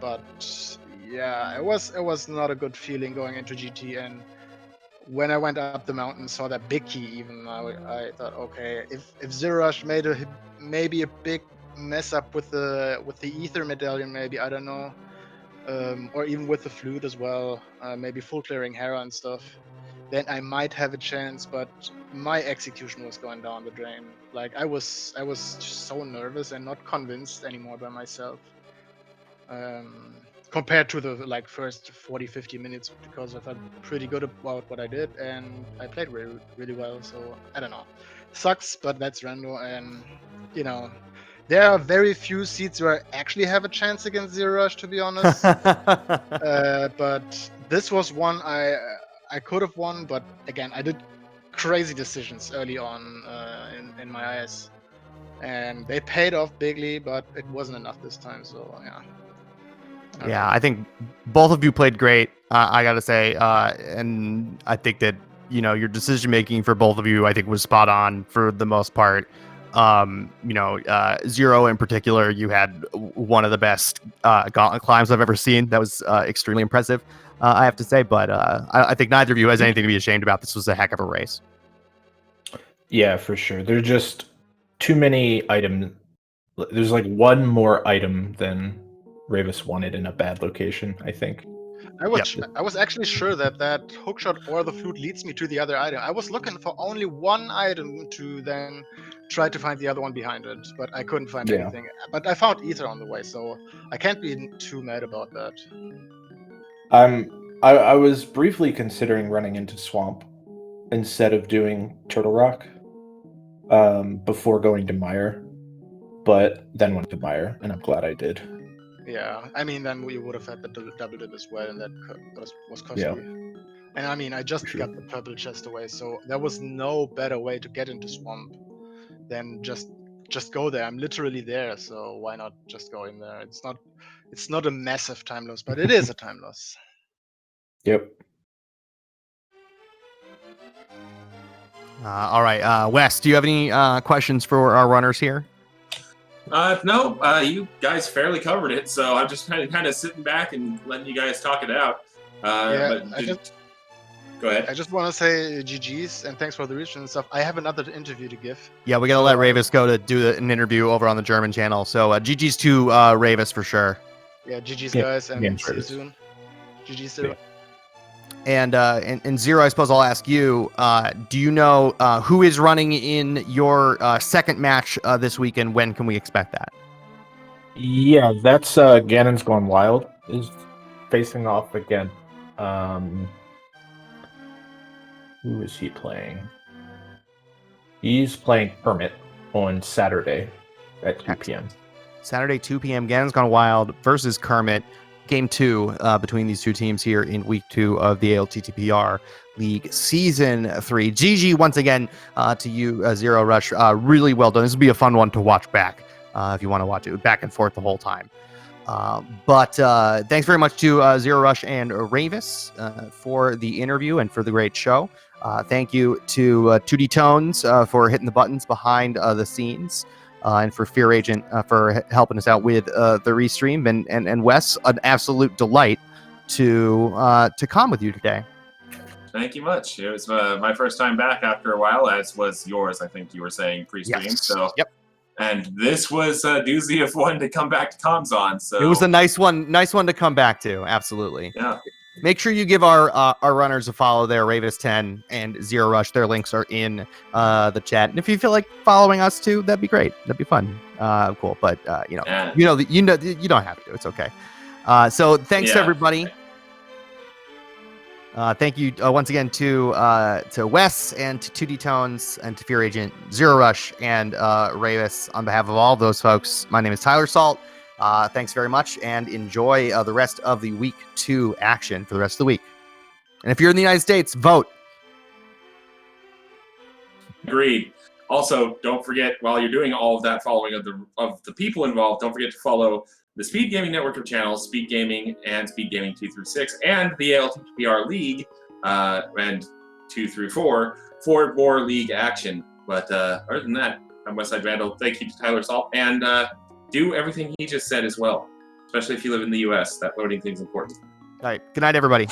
But yeah, it was not a good feeling going into GT. And when I went up the mountain, saw that big key, even I thought, okay, if zer0rush made maybe a big mess up with the ether medallion, maybe, I don't know, or even with the flute as well, maybe full clearing Hera and stuff, then I might have a chance. But my execution was going down the drain. Like I was just so nervous and not convinced anymore by myself. Compared to the first 40-50 minutes, because I felt pretty good about what I did and I played really, really well. So I don't know, sucks, but that's rando. And there are very few seats where I actually have a chance against zer0rush, to be honest. But this was one I could have won, but again, I did crazy decisions early on in my eyes, and they paid off bigly, but it wasn't enough this time. So yeah. Yeah, I think both of you played great, I gotta say, and I think that your decision making for both of you, I think, was spot on for the most part. Zero in particular, you had one of the best gauntlet climbs I've ever seen. That was extremely impressive, I have to say. But I think neither of you has anything to be ashamed about. This was a heck of a race. Yeah, for sure. There's just too many items. There's like one more item than Rayvis wanted in a bad location, I think. I was actually sure that hookshot or the flute leads me to the other item. I was looking for only one item to then try to find the other one behind it, but I couldn't find anything. But I found ether on the way, so I can't be too mad about that. I was briefly considering running into Swamp instead of doing Turtle Rock before going to Mire, but then went to Mire, and I'm glad I did. Yeah, I mean, then we would have had the double dip as well, and that was costly. Yeah. And I mean, I just got the purple chest away, so there was no better way to get into Swamp than just go there. I'm literally there, so why not just go in there? It's not a massive time loss, but it is a time loss. Yep. All right, Wes, do you have any questions for our runners here? No, you guys fairly covered it, so I'm just kind of sitting back and letting you guys talk it out. Go ahead. I just want to say GG's and thanks for the reach and stuff. I have another interview to give. Yeah, we gotta let Rayvis go to do an interview over on the German channel. So GG's to Rayvis for sure. Yeah, GG's guys, and see you soon. GG's. And Zero, I suppose I'll ask you, do you know who is running in your second match this weekend? When can we expect that? Yeah, that's Ganon's Gone Wild is facing off again. Who is he playing? He's playing Hermit on Saturday at 2 p.m. Saturday, 2 p.m. Ganon's Gone Wild versus Kermit. Game 2 between these two teams here in week 2 of the ALTTPR League Season 3. GG once again to you, zer0rush. Really well done. This will be a fun one to watch back if you want to watch it back and forth the whole time. But thanks very much to zer0rush and Rayvis for the interview and for the great show. Thank you to 2D Tones for hitting the buttons behind the scenes. And for Fear Agent for helping us out with the restream, and Wes, an absolute delight to come with you today. Thank you much. It was my first time back after a while, as was yours. I think you were saying pre-stream. Yes. So yep. And this was a doozy of one to come back to comms on. So it was a nice one to come back to. Absolutely. Yeah. Make sure you give our runners a follow there, Rayvis10 and zer0rush. Their links are in the chat. And if you feel like following us too, that'd be great. That'd be fun. Cool. But you don't have to. It's okay. So thanks to everybody. Thank you once again to Wes and to 2D Tones and to Fear Agent, zer0rush, and Rayvis. On behalf of all of those folks, my name is Tyler Salt. Thanks very much, and enjoy the rest of the week 2 action for the rest of the week. And if you're in the United States, vote. Agreed. Also, don't forget, while you're doing all of that following of the people involved, don't forget to follow the Speed Gaming network of channels, Speed Gaming and Speed Gaming 2 through 6, and the ALTTPR League and 2 through 4 for more league action. But other than that, I'm Westside Vandal. Thank you to Tyler Salt, and do everything he just said as well, especially if you live in the U.S. That voting thing's important. All right. Good night, everybody.